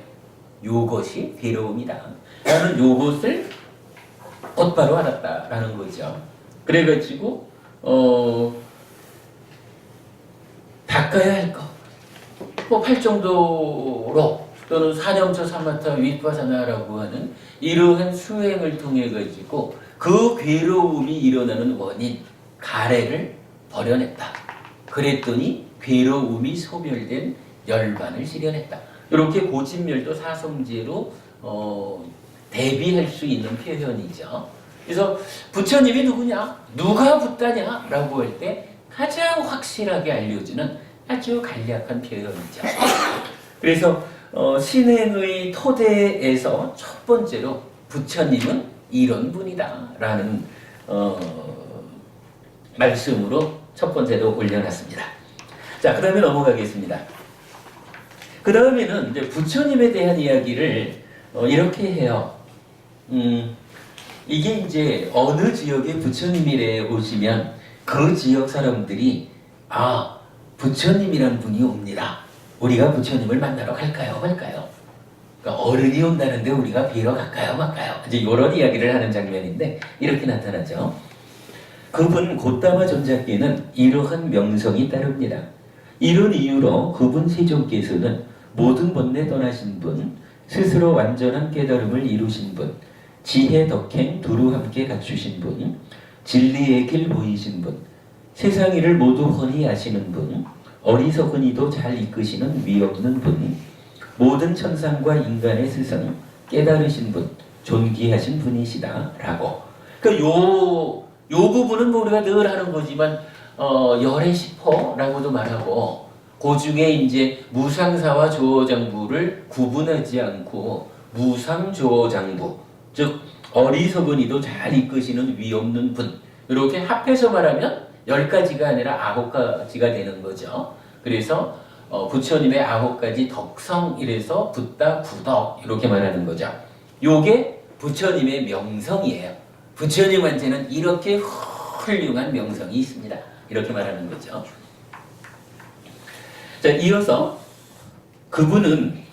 요것이 괴로움이다 라는 요것을 곧바로 알았다라는 거죠. 그래가지고 닦아야 할 것, 꼭 할 정도로 또는 사념처 사마타 위파사나라고 하는 이러한 수행을 통해 가지고 그 괴로움이 일어나는 원인, 가래를 버려냈다. 그랬더니 괴로움이 소멸된 열반을 실현했다. 이렇게 고진멸도 사성제로 대비할 수 있는 표현이죠. 그래서 부처님이 누구냐? 누가 붓다냐? 라고 할 때 가장 확실하게 알려주는 아주 간략한 표현이죠. 그래서 신행의 토대에서 첫 번째로 부처님은 이런 분이다 라는 말씀으로 첫 번째로 올려놨습니다. 자, 그 다음에 넘어가겠습니다. 그 다음에는 이제 부처님에 대한 이야기를 이렇게 해요. 이게 이제 어느 지역에 부처님이 오시면 그 지역 사람들이 부처님이란 분이 옵니다. 우리가 부처님을 만나러 갈까요? 말까요? 그러니까 어른이 온다는데 우리가 뵈러 갈까요? 말까요? 이제 이런 이야기를 하는 장면인데 이렇게 나타나죠. 그분 곧다마 존자께는 이러한 명성이 따릅니다. 이런 이유로 그분 세존께서는 모든 번뇌 떠나신 분, 스스로 완전한 깨달음을 이루신 분, 지혜 덕행 두루 함께 갖추신 분, 진리의 길 보이신 분, 세상 일을 모두 훤히 아시는 분, 어리석은 이도 잘 이끄시는 위없는 분, 모든 천상과 인간의 스승, 깨달으신 분, 존귀하신 분이시다 라고. 그러니까 요 부분은 뭐 우리가 늘 하는 거지만 열의 시포라고도 말하고 그 중에 이제 무상사와 조어장부를 구분하지 않고 무상조어장부, 즉 어리석은 이도 잘 이끄시는 위없는 분, 이렇게 합해서 말하면 10가지가 아니라 9가지가 되는 거죠. 그래서 부처님의 9가지 덕성 이래서 붓다 구덕 이렇게 말하는 거죠. 요게 부처님의 명성이에요. 부처님한테는 이렇게 훌륭한 명성이 있습니다. 이렇게 말하는 거죠. 자, 이어서 그분은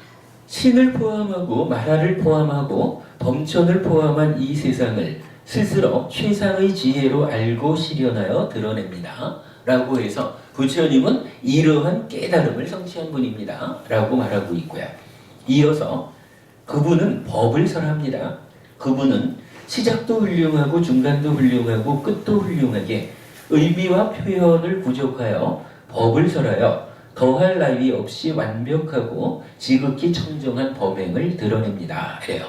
신을 포함하고 마라를 포함하고 범천을 포함한 이 세상을 스스로 최상의 지혜로 알고 실현하여 드러냅니다. 라고 해서 부처님은 이러한 깨달음을 성취한 분입니다. 라고 말하고 있고요. 이어서 그분은 법을 설합니다. 그분은 시작도 훌륭하고 중간도 훌륭하고 끝도 훌륭하게 의미와 표현을 부족하여 법을 설하여 더할 나위 없이 완벽하고 지극히 청정한 법행을 드러냅니다. 해요.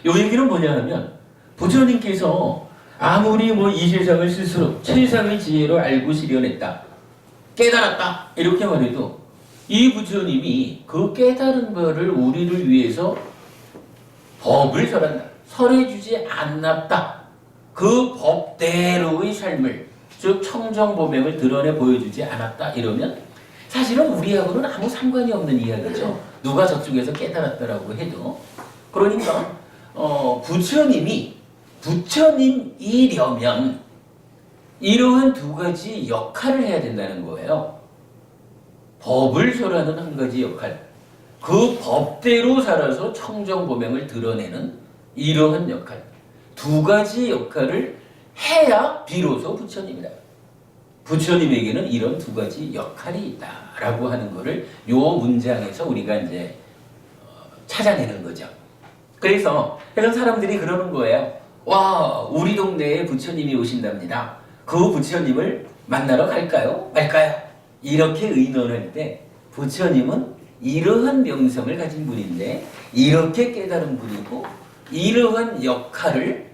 이 얘기는 뭐냐 하면 부처님께서 아무리 이 세상을 스스로 최상의 지혜로 알고 실현했다, 깨달았다 이렇게 말해도 이 부처님이 그 깨달은 바를 우리를 위해서 법을 설한다, 설해주지 않았다, 그 법대로의 삶을 즉 청정보명을 드러내 보여주지 않았다 이러면 사실은 우리하고는 아무 상관이 없는 이야기죠. 누가 저쪽에서 깨달았다라고 해도. 그러니까 부처님이려면 이러한 2가지 역할을 해야 된다는 거예요. 법을 설하는 한 가지 역할, 그 법대로 살아서 청정보명을 드러내는 이러한 역할, 2가지 역할을 해야 비로소 부처님이다. 부처님에게는 이런 2가지 역할이 있다라고 하는 것을 요 문장에서 우리가 이제 찾아내는 거죠. 그래서 사람들이 그러는 거예요. 와, 우리 동네에 부처님이 오신답니다. 그 부처님을 만나러 갈까요? 말까요? 이렇게 의논할 때 부처님은 이러한 명성을 가진 분인데 이렇게 깨달은 분이고 이러한 역할을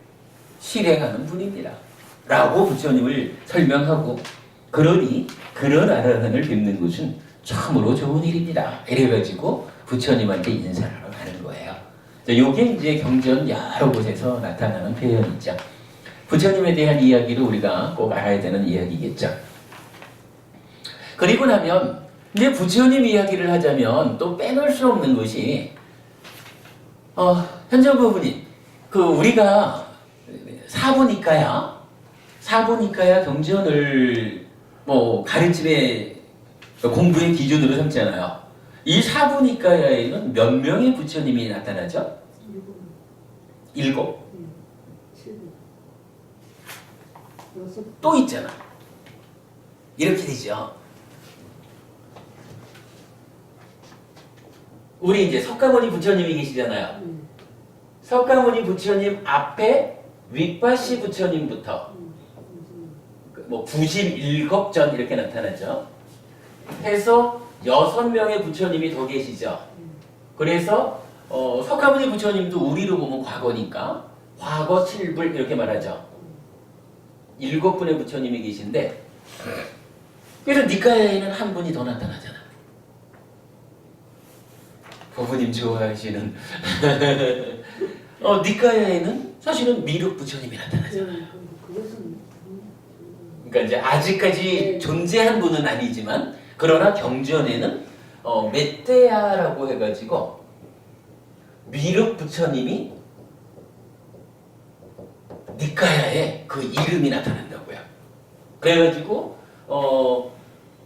실행하는 분입니다. 라고 부처님을 설명하고 그러니 그런 아라한을 뵙는 것은 참으로 좋은 일입니다. 이래가지고 부처님한테 인사를 하러 가는 거예요. 이게 이제 경전 여러 곳에서 나타나는 표현이죠. 부처님에 대한 이야기를 우리가 꼭 알아야 되는 이야기겠죠. 그리고 나면 이제 부처님 이야기를 하자면 또 빼놓을 수 없는 것이 현정 부부님 우리가 사부니까야 경전을 가르침의 공부의 기준으로 삼잖아요. 이 사부니까야에는 몇 명의 부처님이 나타나죠? 7. 또 있잖아. 이렇게 되죠. 우리 이제 석가모니 부처님이 계시잖아요. 석가모니 부처님 앞에 윗바시 부처님부터 97전 이렇게 나타나죠. 해서 6명의 부처님이 더 계시죠. 그래서 석가모니 부처님도 우리로 보면 과거니까 과거 7불 이렇게 말하죠. 7분의 부처님이 계신데 그래서 니카야에는 한 분이 더 나타나잖아. 부부님 좋아하시는 니카야에는 사실은 미륵 부처님이 나타나잖아요. 그러니까 이제 아직까지 존재한 분은 아니지만 그러나 경전에는 메떼야라고 해가지고 미륵 부처님이 니카야에 그 이름이 나타난다고요. 그래가지고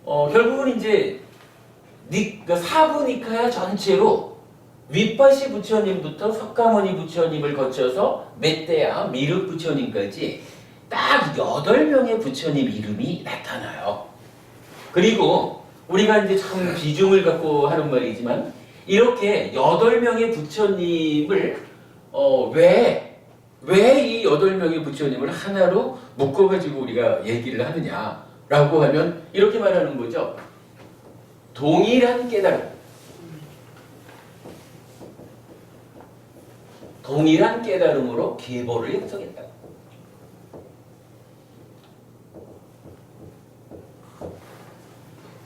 결국은 이제 사부 니카야 전체로 윗바시 부처님부터 석가모니 부처님을 거쳐서 메떼야 미륵 부처님까지 딱 8명의 부처님 이름이 나타나요. 그리고 우리가 이제 참 비중을 갖고 하는 말이지만 이렇게 8명의 부처님을 왜 이 8명의 부처님을 하나로 묶어가지고 우리가 얘기를 하느냐라고 하면 이렇게 말하는 거죠. 동일한 깨달음. 동일한 깨달음으로 계보를 형성했다.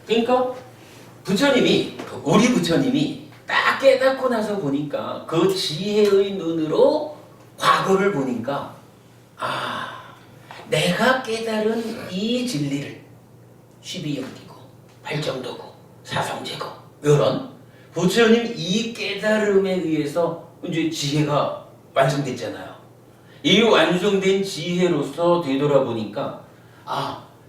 그러니까 우리 부처님이 딱 깨닫고 나서 보니까 그 지혜의 눈으로 과거를 보니까 내가 깨달은 이 진리를 12연기고 8정도고 사성제고 이런 부처님 이 깨달음에 의해서 이제 지혜가 완성됐잖아요. 이 완성된 지혜로서 되돌아보니까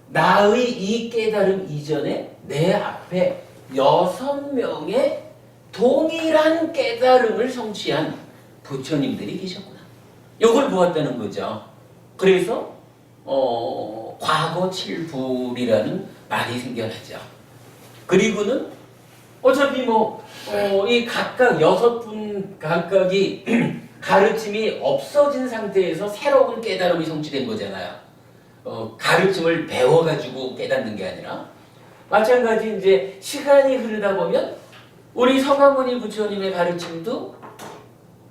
나의 이 깨달음 이전에 내 앞에 6명의 동일한 깨달음을 성취한 부처님들이 계셨구나. 이걸 보았다는 거죠. 그래서 과거 7불이라는 말이 생겨나죠. 그리고는 어차피 이 각각 6분 각각이 가르침이 없어진 상태에서 새로운 깨달음이 성취된 거잖아요. 가르침을 배워가지고 깨닫는 게 아니라 마찬가지 이제 시간이 흐르다 보면 우리 석가모니 부처님의 가르침도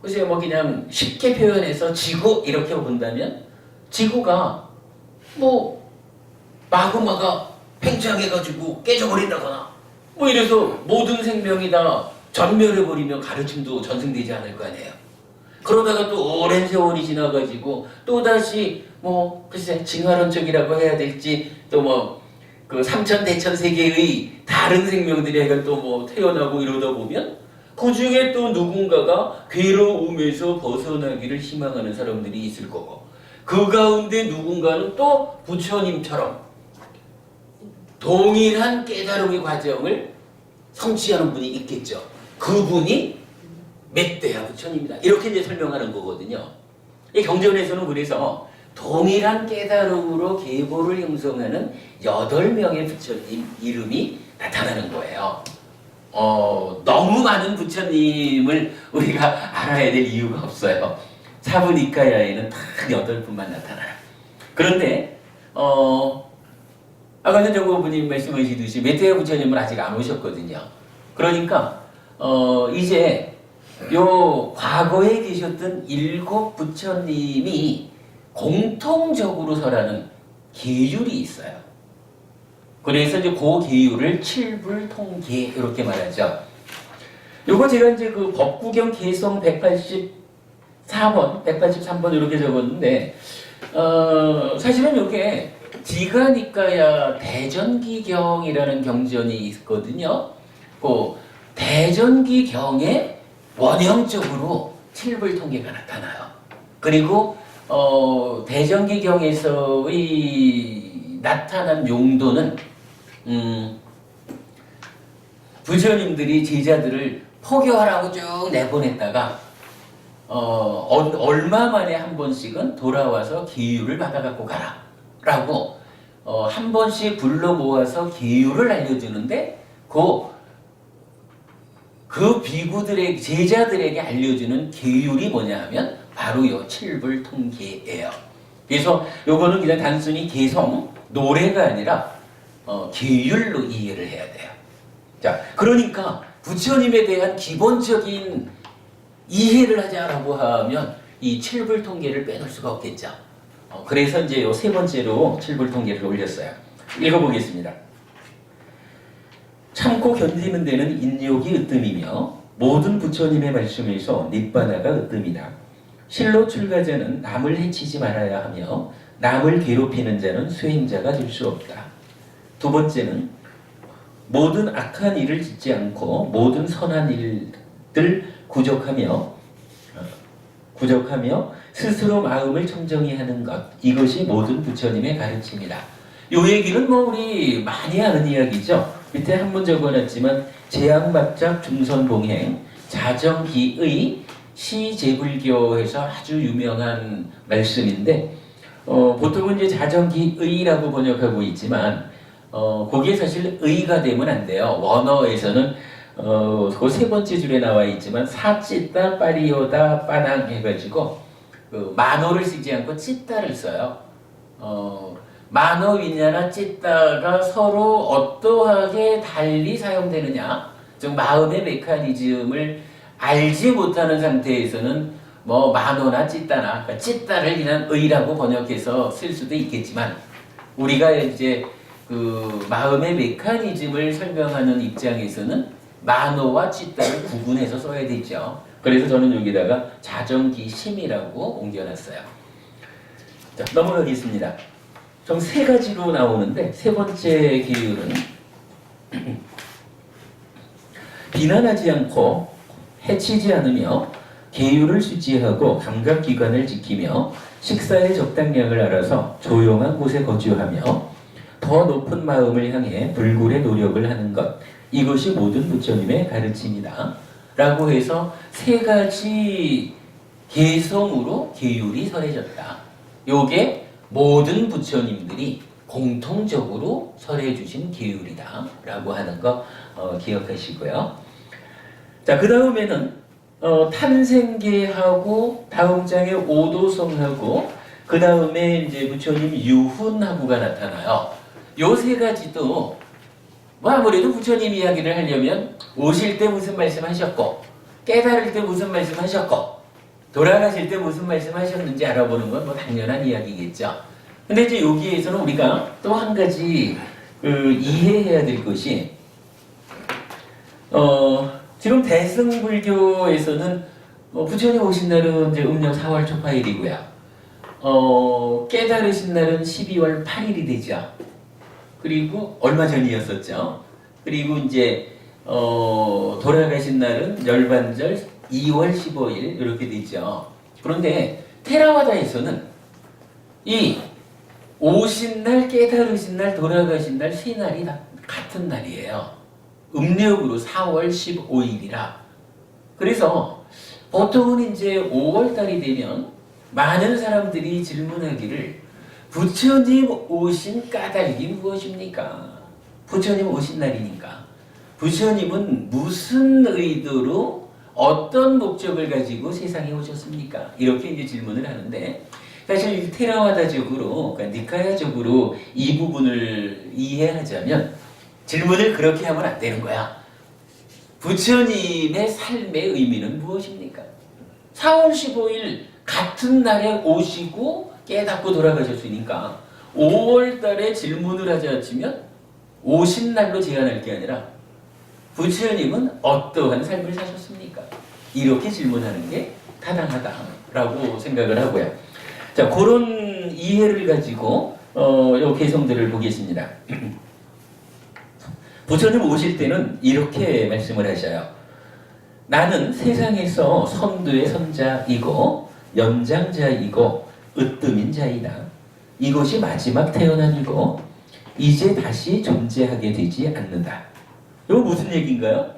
글쎄 그냥 쉽게 표현해서 지구 이렇게 본다면 지구가 마그마가 팽창해가지고 깨져버린다거나 이래서 모든 생명이 다 전멸해버리면 가르침도 전승되지 않을 거 아니에요. 그러다가 또 오랜 세월이 지나가지고 또다시 글쎄 징화론적이라고 해야 될지 또 그 삼천대천 세계의 다른 생명들이 또 태어나고 이러다 보면 그 중에 또 누군가가 괴로움에서 벗어나기를 희망하는 사람들이 있을 거고 그 가운데 누군가는 또 부처님처럼 동일한 깨달음의 과정을 성취하는 분이 있겠죠. 그분이 메떼야 부처님이다. 이렇게 이제 설명하는 거거든요. 이 경전에서는 그래서 동일한 깨달음으로 계보를 형성하는 8명의 부처님 이름이 나타나는 거예요. 너무 많은 부처님을 우리가 알아야 될 이유가 없어요. 사부니카야에는 딱 8분만 나타나요. 그런데 아까 전 정보부님 말씀하시듯이 메테오 부처님은 아직 안 오셨거든요. 그러니까 이제 요 과거에 계셨던 7 부처님이 공통적으로 설하는 계율이 있어요. 그래서 이제 그 계율을 칠불통계 이렇게 말하죠. 요거 제가 이제 그 법구경 개성 184번, 183번 이렇게 적었는데 사실은 요게 디가니까야 대전기경이라는 경전이 있거든요. 그 대전기경에 원형적으로 칠불통계가 나타나요. 그리고 대전기경에서의 나타난 용도는 부처님들이 제자들을 포교하라고 쭉 내보냈다가 얼마 만에 한 번씩은 돌아와서 계율을 받아갖고 가라 라고 한 번씩 불러 모아서 계율을 알려주는데 그 비구들의 제자들에게 알려주는 계율이 뭐냐 하면 바로 요 칠불통계예요. 그래서 요거는 그냥 단순히 개성 노래가 아니라 계율로 이해를 해야 돼요. 자, 그러니까 부처님에 대한 기본적인 이해를 하자라고 하면 이 칠불통계를 빼놓을 수가 없겠죠. 그래서 이제 요 세 번째로 칠불통계를 올렸어요. 읽어보겠습니다. 참고 견디는 데는 인욕이 으뜸이며 모든 부처님의 말씀에서 닛바나가 으뜸이다. 실로 출가자는 남을 해치지 말아야 하며 남을 괴롭히는 자는 수행자가 될 수 없다. 두 번째는 모든 악한 일을 짓지 않고 모든 선한 일들 구족하며 스스로 마음을 청정히 하는 것, 이것이 모든 부처님의 가르침이다. 요 얘기는 뭐 우리 많이 하는 이야기죠. 밑에 한문 적어놨지만 제약막작 중선봉행 자정기의 시제불교에서 아주 유명한 말씀인데 보통은 이제 자정기의라고 번역하고 있지만 거기에 사실 의가 되면 안 돼요. 원어에서는 그 세 번째 줄에 나와 있지만 사찌따 빠리오다 빠낭 해가지고 그 만어를 쓰지 않고 찌따를 써요. 만어 위냐나 찌따가 서로 어떠하게 달리 사용되느냐, 즉 마음의 메커니즘을 알지 못하는 상태에서는 뭐 만어나 찌따나, 그러니까 찌따를 그냥 의라고 번역해서 쓸 수도 있겠지만 우리가 이제 그 마음의 메커니즘을 설명하는 입장에서는 만어와 찌따를 구분해서 써야 되죠. 그래서 저는 여기다가 자정기심이라고 옮겨놨어요. 자, 넘어가겠습니다. 총 세 가지로 나오는데 세 번째 계율은 비난하지 않고 해치지 않으며 계율을 수지하고 감각기관을 지키며 식사의 적당량을 알아서 조용한 곳에 거주하며 더 높은 마음을 향해 불굴의 노력을 하는 것, 이것이 모든 부처님의 가르침이다 라고 해서 세 가지 개성으로 계율이 설해졌다. 요게 모든 부처님들이 공통적으로 설해 주신 계율이다 라고 하는 거 기억하시고요. 자, 그 다음에는 탄생계하고 다음 장에 오도성하고 그 다음에 이제 부처님 유훈하고가 나타나요. 요 세 가지도 뭐 아무래도 부처님 이야기를 하려면 오실 때 무슨 말씀하셨고 깨달을 때 무슨 말씀하셨고 돌아가실 때 무슨 말씀하셨는지 알아보는 건 뭐 당연한 이야기겠죠. 근데 이제 여기에서는 우리가 또 한 가지 이해해야 될 것이 지금 대승불교에서는 부처님 오신 날은 이제 음력 4월 초파일이고요. 깨달으신 날은 12월 8일이 되죠. 그리고 얼마 전이었었죠. 그리고 이제 돌아가신 날은 열반절 2월 15일 이렇게 되죠. 그런데 테라와다에서는 이 오신 날, 깨달으신 날, 돌아가신 날 세 날이 다 같은 날이에요. 음력으로 4월 15일이라. 그래서 보통은 이제 5월 달이 되면 많은 사람들이 질문하기를 부처님 오신 까닭이 무엇입니까? 부처님 오신 날이니까. 부처님은 무슨 의도로 어떤 목적을 가지고 세상에 오셨습니까? 이렇게 이제 질문을 하는데 사실 테라와다적으로, 그러니까 니카야적으로 이 부분을 이해하자면 질문을 그렇게 하면 안 되는 거야. 부처님의 삶의 의미는 무엇입니까? 4월 15일 같은 날에 오시고 깨닫고 돌아가셨으니까 5월 달에 질문을 하자 치면 오신 날로 제한할 게 아니라 부처님은 어떠한 삶을 사셨습니까? 이렇게 질문하는 게 타당하다라고 생각을 하고요. 자, 그런 이해를 가지고 요 개성들을 보겠습니다. 부처님 오실 때는 이렇게 말씀을 하셔요. 나는 세상에서 선두의 선자이고 연장자이고 으뜸인 자이다. 이것이 마지막 태어난이고 이제 다시 존재하게 되지 않는다. 이거 무슨 얘기인가요?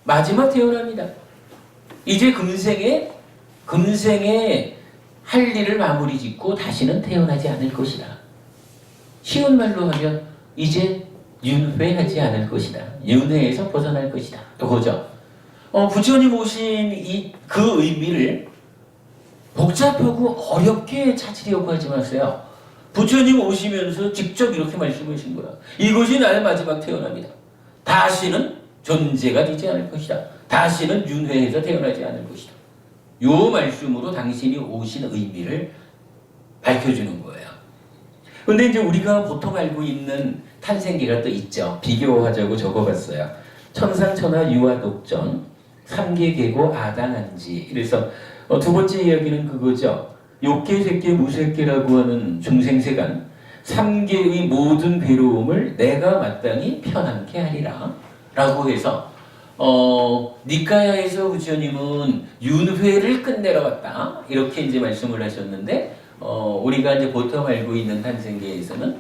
마지막 태어납니다. 이제 금생에 할 일을 마무리 짓고 다시는 태어나지 않을 것이다. 쉬운 말로 하면 이제 윤회하지 않을 것이다. 윤회에서 벗어날 것이다. 그거죠. 부처님 오신 그 의미를 복잡하고 어렵게 찾으려고 하지 마세요. 부처님 오시면서 직접 이렇게 말씀하신 거야. 이것이 나의 마지막 태어납니다. 다시는 존재가 되지 않을 것이다. 다시는 윤회에서 태어나지 않을 것이다. 요 말씀으로 당신이 오신 의미를 밝혀주는 거예요. 근데 이제 우리가 보통 알고 있는 탄생기가 또 있죠. 비교하자고 적어봤어요. 천상천하 유아독전, 삼계계고 아당한지. 그래서 두 번째 이야기는 그거죠. 욕계, 색계, 무색계라고 하는 중생세간 3계의 모든 괴로움을 내가 마땅히 편안케 하리라 라고 해서 니카야에서 부처님은 윤회를 끝내러 왔다 이렇게 이제 말씀을 하셨는데 우리가 이제 보통 알고 있는 탄생계에서는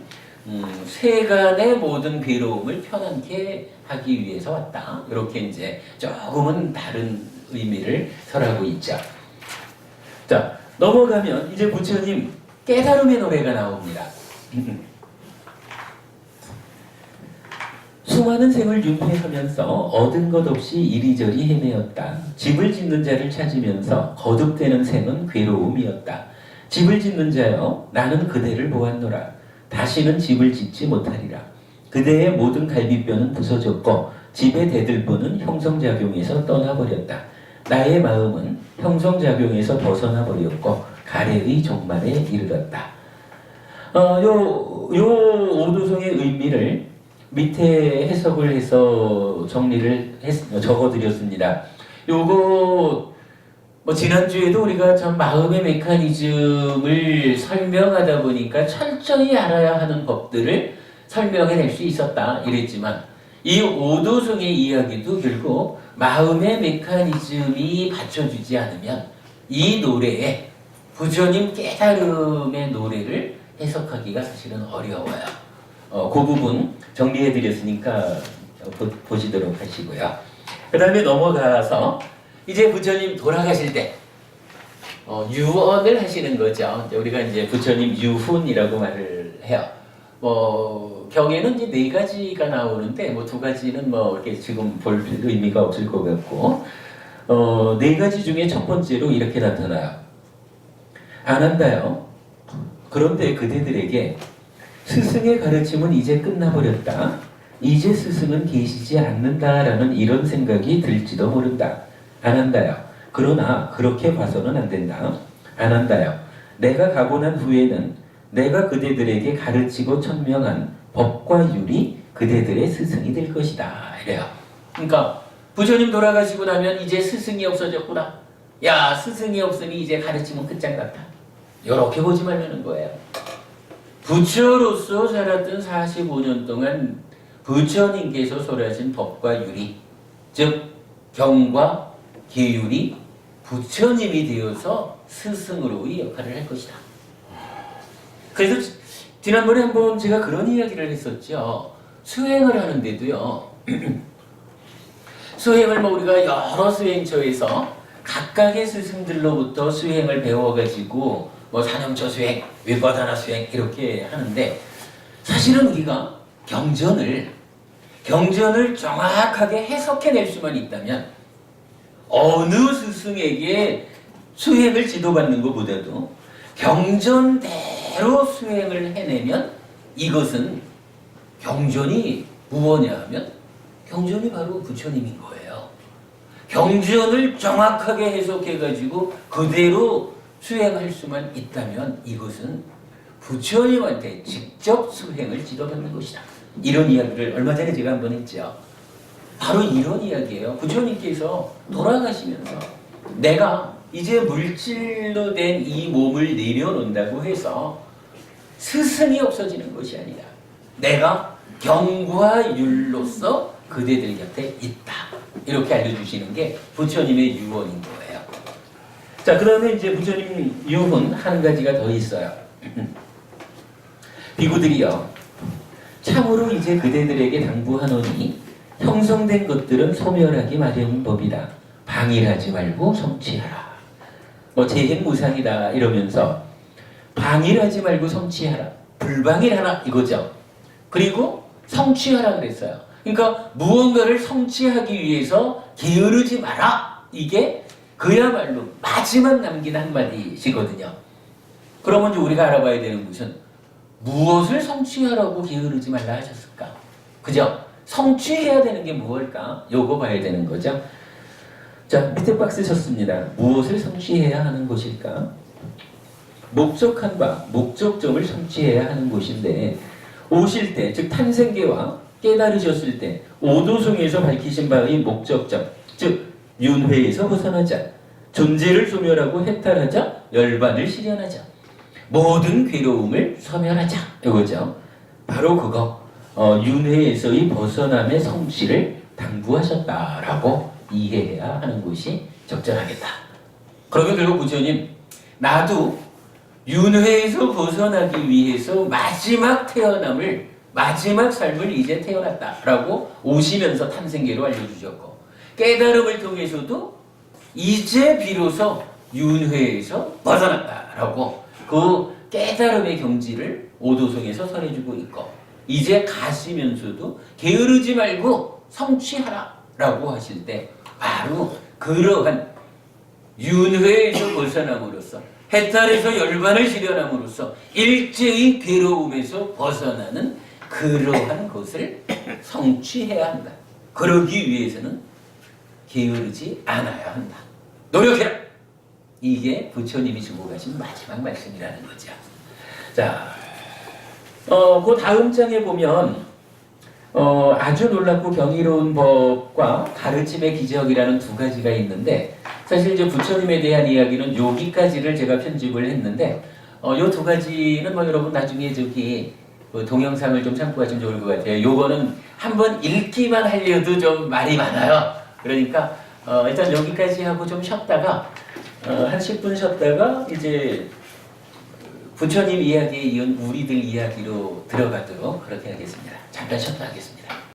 세간의 모든 괴로움을 편안케 하기 위해서 왔다 이렇게 이제 조금은 다른 의미를 설하고 있죠. 자, 넘어가면 이제 부처님 깨달음의 노래가 나옵니다. 수많은 생을 윤회하면서 얻은 것 없이 이리저리 헤매었다. 집을 짓는 자를 찾으면서 거듭되는 생은 괴로움이었다. 집을 짓는 자여, 나는 그대를 보았노라. 다시는 집을 짓지 못하리라. 그대의 모든 갈비뼈는 부서졌고 집의 대들보는 형성작용에서 떠나버렸다. 나의 마음은 형성작용에서 벗어나 버렸고 가래의 종말에 이르렀다. 요 오도성의 의미를 밑에 해석을 해서 정리를 적어드렸습니다. 요거 지난주에도 우리가 참 마음의 메커니즘을 설명하다 보니까 철저히 알아야 하는 법들을 설명해낼 수 있었다 이랬지만 이 오도성의 이야기도 결국 마음의 메커니즘이 받쳐주지 않으면 이 노래에 부처님 깨달음의 노래를 해석하기가 사실은 어려워요. 그 부분 정리해드렸으니까 보시도록 하시고요. 그 다음에 넘어가서 이제 부처님 돌아가실 때 유언을 하시는 거죠. 우리가 이제 부처님 유훈이라고 말을 해요. 경에는 이제 4가지가 나오는데 2가지는 이렇게 지금 볼 의미가 없을 것 같고 4가지 중에 첫 번째로 이렇게 나타나요. 아난다요. 그런데 그대들에게 스승의 가르침은 이제 끝나버렸다. 이제 스승은 계시지 않는다라는 이런 생각이 들지도 모른다. 아난다요. 그러나 그렇게 봐서는 안 된다. 아난다요. 내가 가고 난 후에는 내가 그대들에게 가르치고 천명한 법과 율이 그대들의 스승이 될 것이다. 이래요. 그러니까 부처님 돌아가시고 나면 이제 스승이 없어졌구나. 야, 스승이 없으니 이제 가르침은 끝장났다. 이렇게 보지 말라는 거예요. 부처로서 살았던 45년 동안 부처님께서 설하신 법과 율이, 즉 경과 계율이 부처님이 되어서 스승으로의 역할을 할 것이다. 그래서 지난번에 한번 제가 그런 이야기를 했었죠. 수행을 하는데도요. 수행을 우리가 여러 수행처에서 각각의 스승들로부터 수행을 배워가지고 사념처 수행, 위파사나 수행 이렇게 하는데 사실은 우리가 경전을 정확하게 해석해낼 수만 있다면 어느 스승에게 수행을 지도받는 것보다도 경전대로 수행을 해내면 이것은 경전이 무엇냐 하면 경전이 바로 부처님인 거예요. 경전을 정확하게 해석해가지고 그대로 수행할 수만 있다면 이것은 부처님한테 직접 수행을 지도받는 것이다. 이런 이야기를 얼마 전에 제가 한번 했죠. 바로 이런 이야기예요. 부처님께서 돌아가시면서 내가 이제 물질로 된 이 몸을 내려놓는다고 해서 스승이 없어지는 것이 아니라 내가 경과 율로서 그대들 곁에 있다. 이렇게 알려주시는 게 부처님의 유언인 거예요. 자, 그러면 이제 부처님 유언 한 가지가 더 있어요. 비구들이여, 참으로 이제 그대들에게 당부하노니 형성된 것들은 소멸하기 마련인 법이다. 방일하지 말고 성취하라. 재행무상이다 이러면서 방일하지 말고 성취하라. 불방일하라 이거죠. 그리고 성취하라 그랬어요. 그러니까 무언가를 성취하기 위해서 게으르지 마라. 이게 그야말로 마지막 남긴 한마디시거든요. 그러면 이제 우리가 알아봐야 되는 것은 무엇을 성취하라고 게으르지 말라 하셨을까? 그죠? 성취해야 되는 게 무엇일까? 요거 봐야 되는 거죠. 자, 밑에 박스 쳤습니다. 무엇을 성취해야 하는 것일까? 목적한 바, 목적점을 성취해야 하는 것인데 오실 때, 즉 탄생계와 깨달으셨을 때 오도송에서 밝히신 바의 목적점, 즉 윤회에서 벗어나자, 존재를 소멸하고 해탈하자, 열반을 실현하자, 모든 괴로움을 소멸하자 이거죠. 바로 그거 윤회에서의 벗어남의 성취를 당부하셨다라고 이해해야 하는 것이 적절하겠다. 그러면 결국 부처님 나도 윤회에서 벗어나기 위해서 마지막 태어남을 마지막 삶을 이제 태어났다라고 오시면서 탄생계로 알려주셨고 깨달음을 통해서도 이제 비로소 윤회에서 벗어났다라고 그 깨달음의 경지를 오도송에서 설해주고 있고 이제 가시면서도 게으르지 말고 성취하라 라고 하실 때 바로 그러한 윤회에서 벗어남으로써 해탈에서 열반을 실현함으로써 일제의 괴로움에서 벗어나는 그러한 것을 성취해야 한다. 그러기 위해서는 게으르지 않아야 한다. 노력해라. 이게 부처님이 주고 가신 마지막 말씀이라는 거죠. 자, 그 다음 장에 보면 아주 놀랍고 경이로운 법과 가르침의 기적이라는 두 가지가 있는데 사실 이제 부처님에 대한 이야기는 여기까지를 제가 편집을 했는데 요 두 가지는 여러분 나중에 저기 동영상을 좀 참고하시면 좋을 것 같아요. 요거는 한번 읽기만 하려도 좀 말이 많아요. 그러니까 일단 여기까지 하고 좀 쉬었다가 한 10분 쉬었다가 이제 부처님 이야기에 이은 우리들 이야기로 들어가도록 그렇게 하겠습니다. 잠깐 쉬었다 하겠습니다.